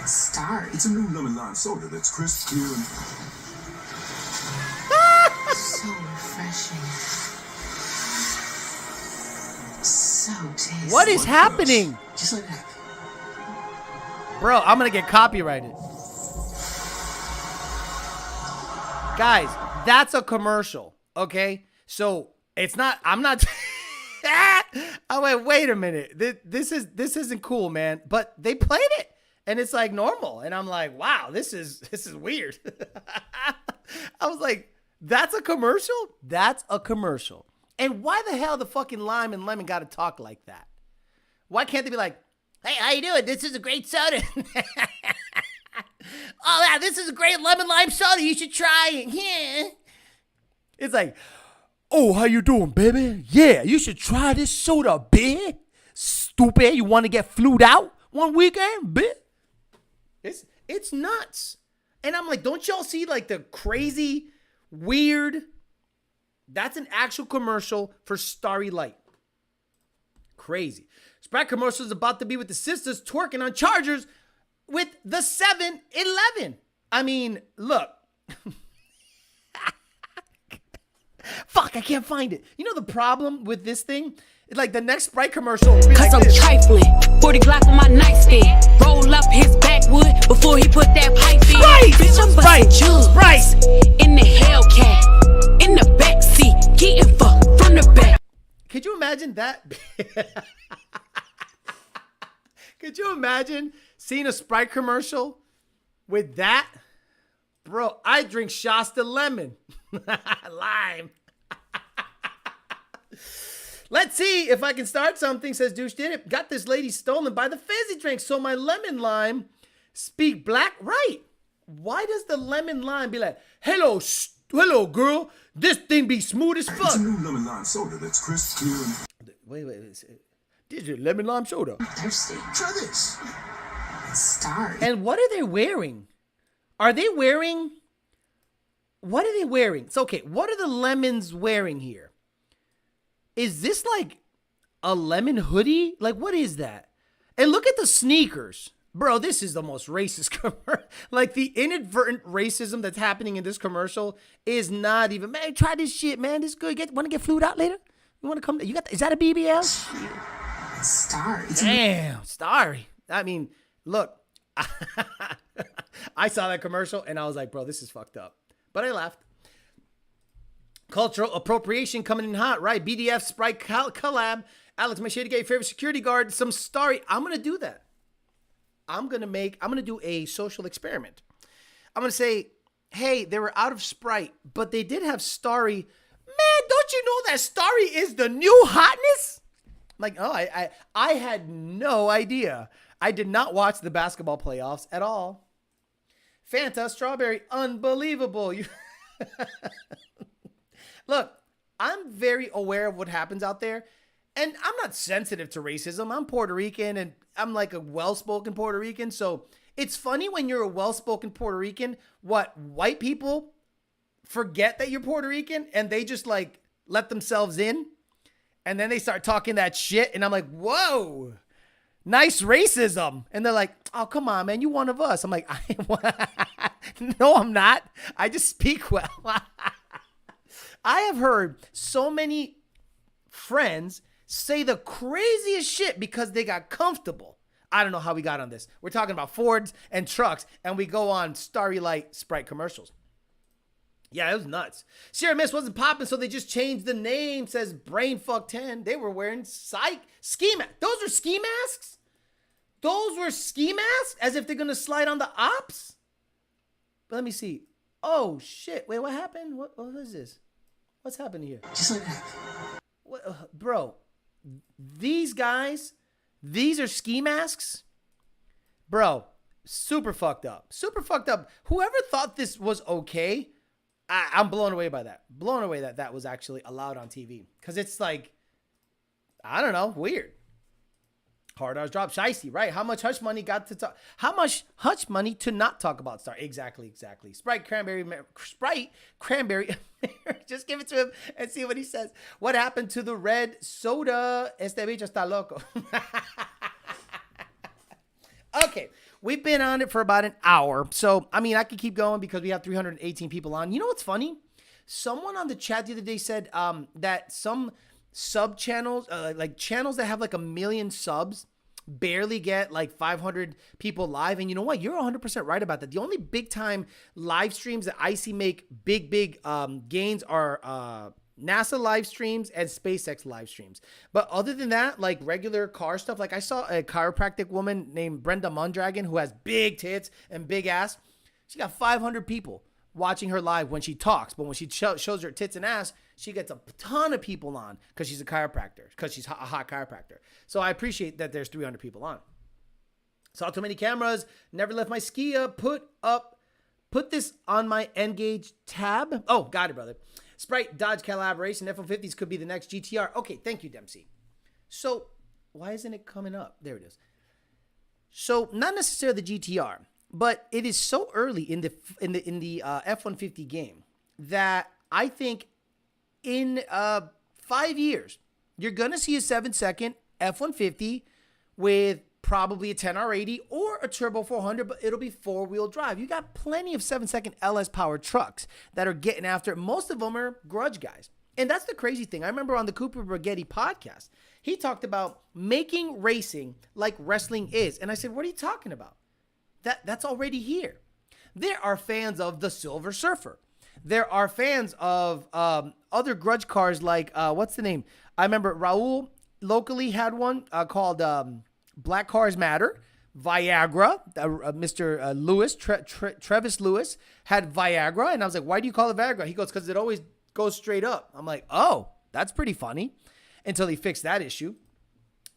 It's Starry. It's a new lemon lime soda that's crisp, clear, and So refreshing. So tasty. What is happening? just like that. Bro, I'm going to get copyrighted. Guys, that's a commercial, okay? So it's not, I'm not, wait a minute. This isn't cool, man. But they played it and it's like normal. And I'm like, wow, this is weird. I was like, that's a commercial? That's a commercial. And why the hell the fucking lime and lemon got to talk like that? Why can't they be like, hey, how you doing? This is a great soda. Oh, yeah, this is a great lemon lime soda. You should try it. Yeah. It's like, oh, how you doing, baby? Yeah, you should try this soda, bitch. Stupid. You want to get flued out one weekend, bitch? It's nuts. And I'm like, don't y'all see like the crazy, weird? That's an actual commercial for Starry Light. Crazy. Sprite commercial is about to be with the sisters twerking on Chargers with the 7-Eleven. I mean, look. Fuck, I can't find it. You know the problem with this thing? It's like the next Sprite commercial. Cause like I'm this. trifling. 40 Glock on my nightstand. Roll up his backwood before he put that pipe in. Sprite! Bitch, I'm busting jugs. Sprite! In the Hellcat. In the backseat. Getting fucked from the back. Could you imagine that? Could you imagine seeing a Sprite commercial with that? Bro, I drink Shasta lemon. Lime. Let's see if I can start something, says Douche did it. Got this lady stolen by the fizzy drink, so my lemon lime speak black. Right. Why does the lemon lime be like, hello, girl, this thing be smooth as fuck? It's a new lemon lime soda that's crisp, clear, and Wait. This is lemon lime soda. I'm thirsty. try this. Start. And what are they wearing? Are they wearing... What are they wearing? It's okay. What are the lemons wearing here? Is this like a lemon hoodie? Like, what is that? And look at the sneakers. Bro, this is the most racist commercial. Like, the inadvertent racism that's happening in this commercial is not even, man, try this shit, man. This is good. Want to get flued out later? You want to come? You got? Is that a BBL? Start. Damn, Starry. I mean, look, I saw that commercial and I was like, bro, this is fucked up. But I laughed. Cultural appropriation coming in hot, right? BDF Sprite collab. Alex, my shady gay favorite security guard. Some Starry. I'm gonna do that. I'm gonna do a social experiment. I'm gonna say, hey, they were out of Sprite, but they did have Starry. Man, don't you know that Starry is the new hotness? Like, oh, I had no idea. I did not watch the basketball playoffs at all. Fanta strawberry, unbelievable. Look, I'm very aware of what happens out there. And I'm not sensitive to racism. I'm Puerto Rican and I'm like a well-spoken Puerto Rican. So it's funny when you're a well-spoken Puerto Rican, what white people forget that you're Puerto Rican and they just like let themselves in. And then they start talking that shit. And I'm like, whoa, nice racism. And they're like, oh, come on, man. You one of us. I'm like, no, I'm not. I just speak well. I have heard so many friends say the craziest shit because they got comfortable. I don't know how we got on this. We're talking about Fords and trucks, and we go on Starry Light Sprite commercials. Yeah, it was nuts. Sierra Mist wasn't popping, so they just changed the name, says Brainfuck10. They were wearing ski masks. Those were ski masks? Those were ski masks? As if they're going to slide on the ops? But let me see. Oh, shit. Wait, what happened? What is this? What's happening here? Just like that. What, bro, these guys, these are ski masks? Bro, super fucked up. Super fucked up. Whoever thought this was okay, I'm blown away by that. Blown away that that was actually allowed on TV. Because it's like, I don't know, weird. Hard R's drop. Shiesty, right? How much hush money got to talk? How much hush money to not talk about Star? Exactly. Sprite cranberry. Just give it to him and see what he says. What happened to the red soda? Este bicho está loco. Okay, we've been on it for about an hour. So, I mean, I could keep going because we have 318 people on. You know what's funny? Someone on the chat the other day said that some sub channels, like channels that have like 1 million subs, barely get like 500 people live. And you know what? You're 100% right about that. The only big time live streams that I see make big gains are NASA live streams and SpaceX live streams. But other than that, like regular car stuff, like I saw a chiropractic woman named Brenda Mondragon who has big tits and big ass. She got 500 people watching her live when she talks. But when she shows her tits and ass, she gets a ton of people on because she's a chiropractor, because she's a hot chiropractor. So I appreciate that there's 300 people on. Saw too many cameras. Never left my Skia. Put this on my N-Gauge tab. Oh, got it, brother. Sprite Dodge collaboration. F-150s could be the next GTR. Okay, thank you, Dempsey. So why isn't it coming up? There it is. So not necessarily the GTR, but it is so early in the F-150 game that I think in 5 years, you're going to see a 7-second F-150 with probably a 10R80 or a turbo 400, but it'll be 4-wheel drive. You got plenty of 7-second LS powered trucks that are getting after it. Most of them are grudge guys. And that's the crazy thing. I remember on the Cooper Brigetti podcast, he talked about making racing like wrestling is. And I said, what are you talking about? That's already here. There are fans of the Silver Surfer. There are fans of other grudge cars like, what's the name? I remember Raul locally had one called Black Cars Matter. Viagra, Mr. Lewis, Travis Lewis had Viagra. And I was like, why do you call it Viagra? He goes, because it always goes straight up. I'm like, oh, that's pretty funny, until he fixed that issue.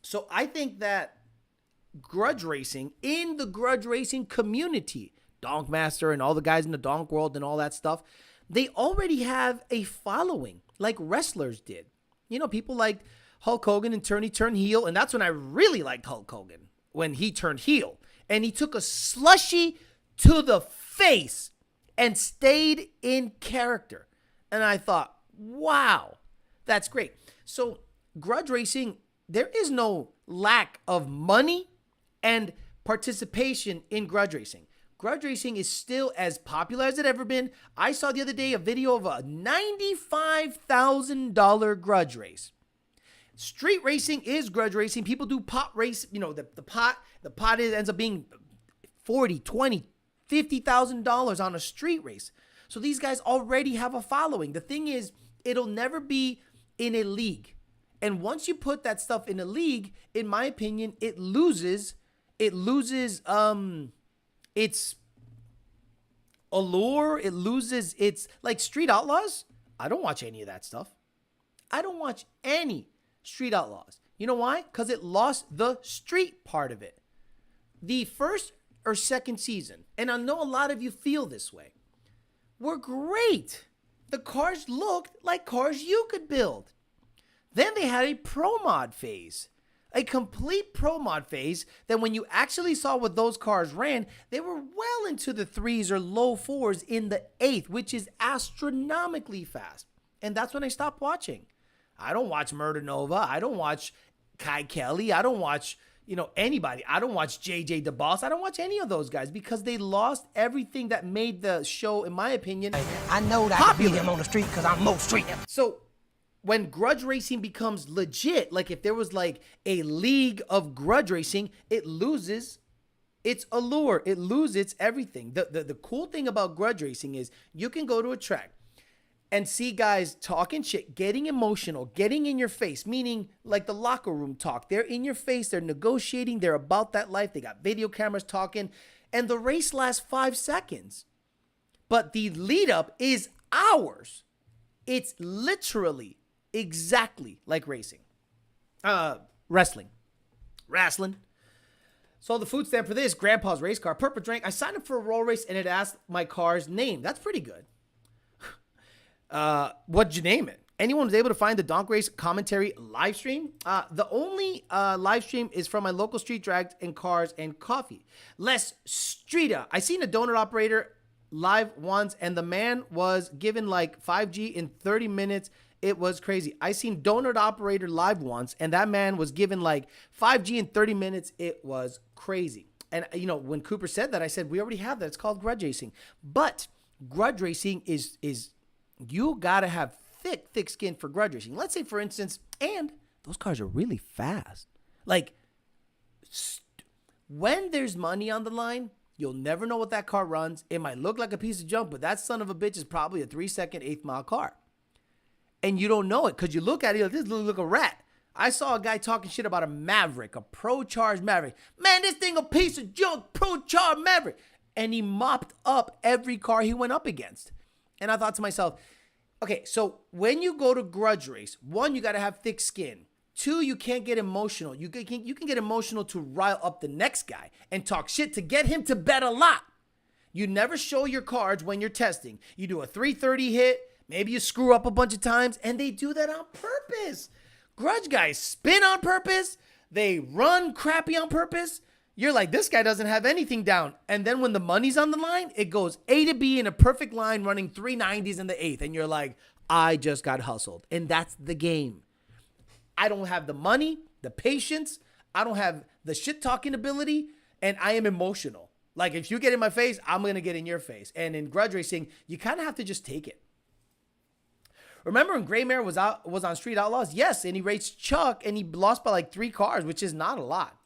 So I think that grudge racing, in the grudge racing community, Donkmaster and all the guys in the donk world and all that stuff, they already have a following like wrestlers did. You know, people like Hulk Hogan and he turned heel. And that's when I really liked Hulk Hogan, when he turned heel. And he took a slushie to the face and stayed in character. And I thought, wow, that's great. So grudge racing, there is no lack of money and participation in grudge racing. Grudge racing is still as popular as it ever been. I saw the other day a video of a $95,000 grudge race. Street racing is grudge racing. People do pot race. You know, the pot ends up being $40,000, $20,000, $50,000 on a street race. So these guys already have a following. The thing is, it'll never be in a league. And once you put that stuff in a league, in my opinion, it loses its allure. It loses its, like, Street Outlaws. I don't watch any of that stuff. I don't watch any Street Outlaws. You know why? Because it lost the street part of it. The first or second season, and I know a lot of you feel this way, were great. The cars looked like cars you could build. Then they had a pro mod phase. A complete pro mod phase that when you actually saw what those cars ran, they were well into the 3s or low 4s in the 8th, which is astronomically fast. And that's when I stopped watching. I don't watch Murder Nova. I don't watch Kai Kelly. I don't watch, anybody. I don't watch JJ DeBoss. I don't watch any of those guys because they lost everything that made the show, in my opinion, I know that I can beat him on the street because I'm Mo Street. So when grudge racing becomes legit, like if there was like a league of grudge racing, it loses its allure. It loses its everything. The cool thing about grudge racing is you can go to a track and see guys talking shit, getting emotional, getting in your face, meaning like the locker room talk. They're in your face. They're negotiating. They're about that life. They got video cameras talking. And the race lasts 5 seconds. But the lead up is hours. It's literally exactly like racing. Wrestling. So the food stamp for this, Grandpa's race car, purple drink. I signed up for a roll race and it asked my car's name. That's pretty good. What'd you name it? Anyone was able to find the Donk Race commentary live stream? The only live stream is from my local street drags and cars and coffee. Les Streeta. I seen a donut operator live once and the man was given like 5G in 30 minutes. It was crazy. I seen Donut Operator live once, and that man was given like 5G in 30 minutes. It was crazy. And, when Cooper said that, I said, we already have that. It's called grudge racing. But grudge racing is you got to have thick skin for grudge racing. Let's say, for instance, and those cars are really fast. Like, when there's money on the line, you'll never know what that car runs. It might look like a piece of junk, but that son of a bitch is probably a 3-second, 8th-mile car. And you don't know it because you look at it, this looks like a rat. I saw a guy talking shit about a Maverick, a pro-charged Maverick. Man, this thing a piece of junk, pro-charged Maverick. And he mopped up every car he went up against. And I thought to myself, okay, so when you go to grudge race, 1, you got to have thick skin. 2, you can't get emotional. You can get emotional to rile up the next guy and talk shit to get him to bet a lot. You never show your cards when you're testing. You do a 330 hit. Maybe you screw up a bunch of times, and they do that on purpose. Grudge guys spin on purpose. They run crappy on purpose. You're like, this guy doesn't have anything down. And then when the money's on the line, it goes A to B in a perfect line running 390s in the 8th. And you're like, I just got hustled. And that's the game. I don't have the money, the patience. I don't have the shit-talking ability, and I am emotional. Like, if you get in my face, I'm going to get in your face. And in grudge racing, you kind of have to just take it. Remember when Gray Mare was on Street Outlaws? Yes, and he raced Chuck, and he lost by like 3 cars, which is not a lot.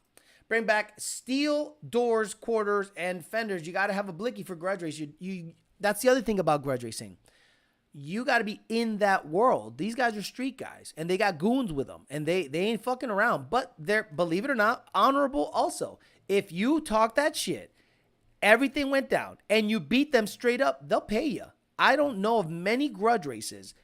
Bring back steel doors, quarters, and fenders. You got to have a blicky for grudge race. That's the other thing about grudge racing. You got to be in that world. These guys are street guys, and they got goons with them, and they ain't fucking around. But they're, believe it or not, honorable also. If you talk that shit, everything went down, and you beat them straight up, they'll pay you. I don't know of many grudge races,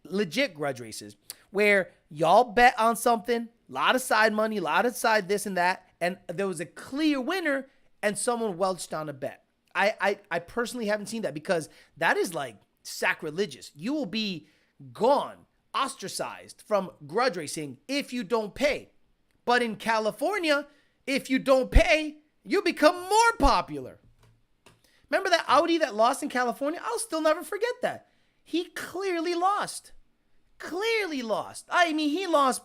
legit grudge races, where y'all bet on something, a lot of side money, a lot of side this and that, and there was a clear winner and someone welched on a bet. I personally haven't seen that because that is like sacrilegious. You will be gone, ostracized from grudge racing if you don't pay. But in California, if you don't pay, You become more popular. Remember that Audi that lost in California? I'll still never forget that. He clearly lost. Clearly lost. I mean, he lost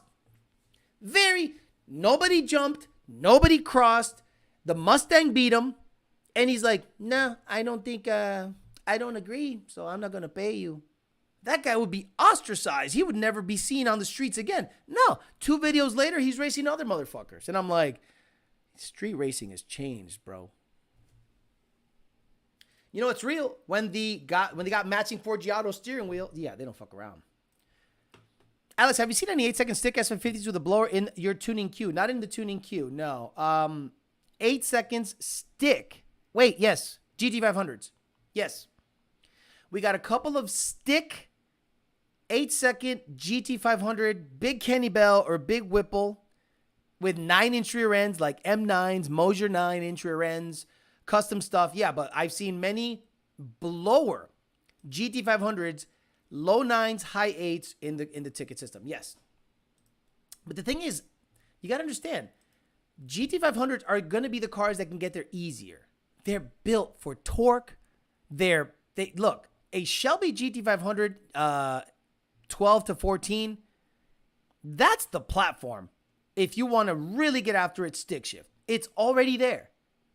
nobody jumped, nobody crossed. The Mustang beat him. And he's like, no, I don't agree, so I'm not going to pay you. That guy would be ostracized. He would never be seen on the streets again. No, 2 videos later, he's racing other motherfuckers. And I'm like, street racing has changed, bro. You know, it's real. When they got matching 4G steering wheel, yeah, they don't fuck around. Alex, have you seen any 8-second stick F150s with a blower in your tuning queue? Not in the tuning queue, no. 8 seconds stick. Wait, yes. GT500s. Yes. We got a couple of stick 8-second GT500 Big Kenny Bell or Big Whipple with 9-inch rear ends like M9s, Mosier 9-inch rear ends, custom stuff. Yeah, but I've seen many blower GT500s, low 9s, high 8s in the ticket system. Yes. But the thing is, you got to understand, GT500s are going to be the cars that can get there easier. They're built for torque. Look, a Shelby GT500 12 to 14, that's the platform. If you want to really get after its stick shift, it's already there.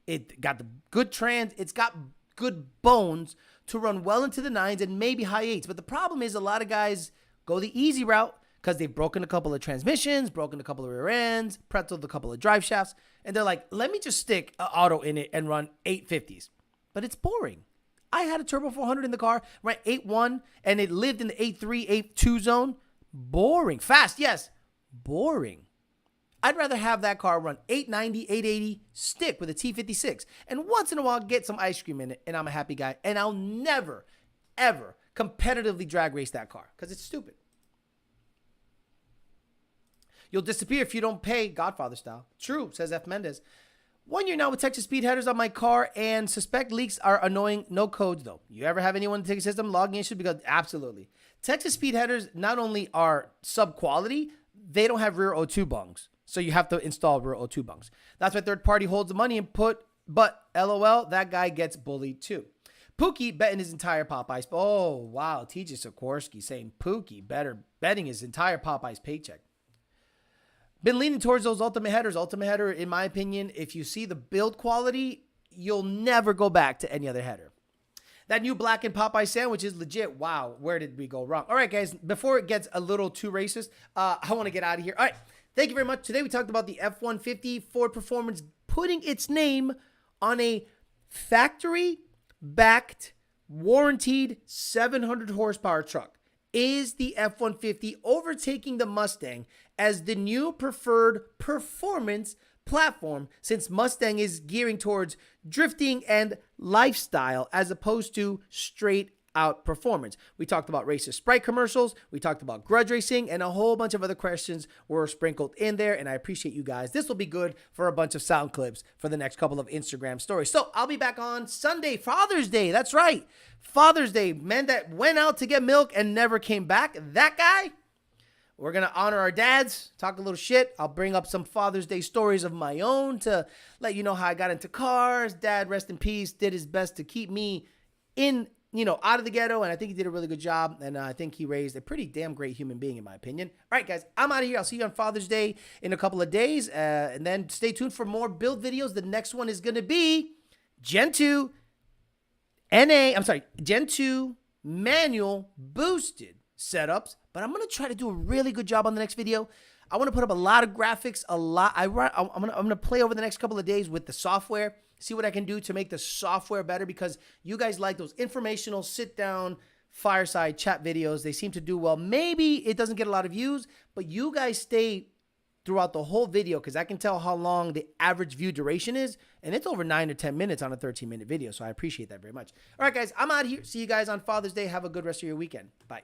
It got the good trans. It's got good bones to run well into the 9s and maybe high 8s. But the problem is a lot of guys go the easy route because they've broken a couple of transmissions, broken a couple of rear ends, pretzeled a couple of drive shafts. And they're like, let me just stick an auto in it and run 850s. But it's boring. I had a Turbo 400 in the car, ran 8.1, and it lived in the 8.3, 8.2 zone. Boring. Fast, yes. Boring. I'd rather have that car run 890, 880, stick with a T56, and once in a while get some ice cream in it, and I'm a happy guy. And I'll never, ever competitively drag race that car because it's stupid. You'll disappear if you don't pay, Godfather style. True, says F. Mendez. 1 year now with Texas speed headers on my car and suspect leaks are annoying. No codes, though. You ever have anyone in the ticket system logging issues? Because absolutely. Texas speed headers not only are sub-quality, they don't have rear O2 bungs. So you have to install rear O2 bungs. That's why third party holds the money and but LOL, that guy gets bullied too. Pookie betting his entire Popeyes. Oh, wow. TJ Sikorsky saying Pookie betting his entire Popeyes paycheck. Been leaning towards those Ultimate Headers. Ultimate Header, in my opinion, if you see the build quality, you'll never go back to any other header. That new blackened Popeye sandwich is legit. Wow, where did we go wrong? All right, guys, before it gets a little too racist, I want to get out of here. All right, thank you very much. Today we talked about the F-150 Ford Performance putting its name on a factory-backed, warranted 700 horsepower truck. Is the F-150 overtaking the Mustang as the new preferred performance platform, since Mustang is gearing towards drifting and lifestyle as opposed to straight out performance? We talked about racist Sprite commercials, we talked about grudge racing, and a whole bunch of other questions were sprinkled in there, and I appreciate you guys. This will be good for a bunch of sound clips for the next couple of Instagram stories. So I'll be back on Sunday, Father's Day. That's right, Father's Day. Man that went out to get milk and never came back, that guy. We're going to honor our dads, talk a little shit. I'll bring up some Father's Day stories of my own to let you know how I got into cars. Dad, rest in peace, did his best to keep me out of the ghetto, and I think he did a really good job, and I think he raised a pretty damn great human being, in my opinion. All right, guys, I'm out of here. I'll see you on Father's Day in a couple of days, and then stay tuned for more build videos. The next one is going to be Gen 2 manual boosted setups, but I'm going to try to do a really good job on the next video. I want to put up a lot of graphics, I'm going to play over the next couple of days with the software, see what I can do to make the software better, because you guys like those informational sit-down fireside chat videos. They seem to do well. Maybe it doesn't get a lot of views, but you guys stay throughout the whole video because I can tell how long the average view duration is, and it's over 9 or 10 minutes on a 13-minute video, so I appreciate that very much. All right, guys, I'm out of here. See you guys on Father's Day. Have a good rest of your weekend. Bye.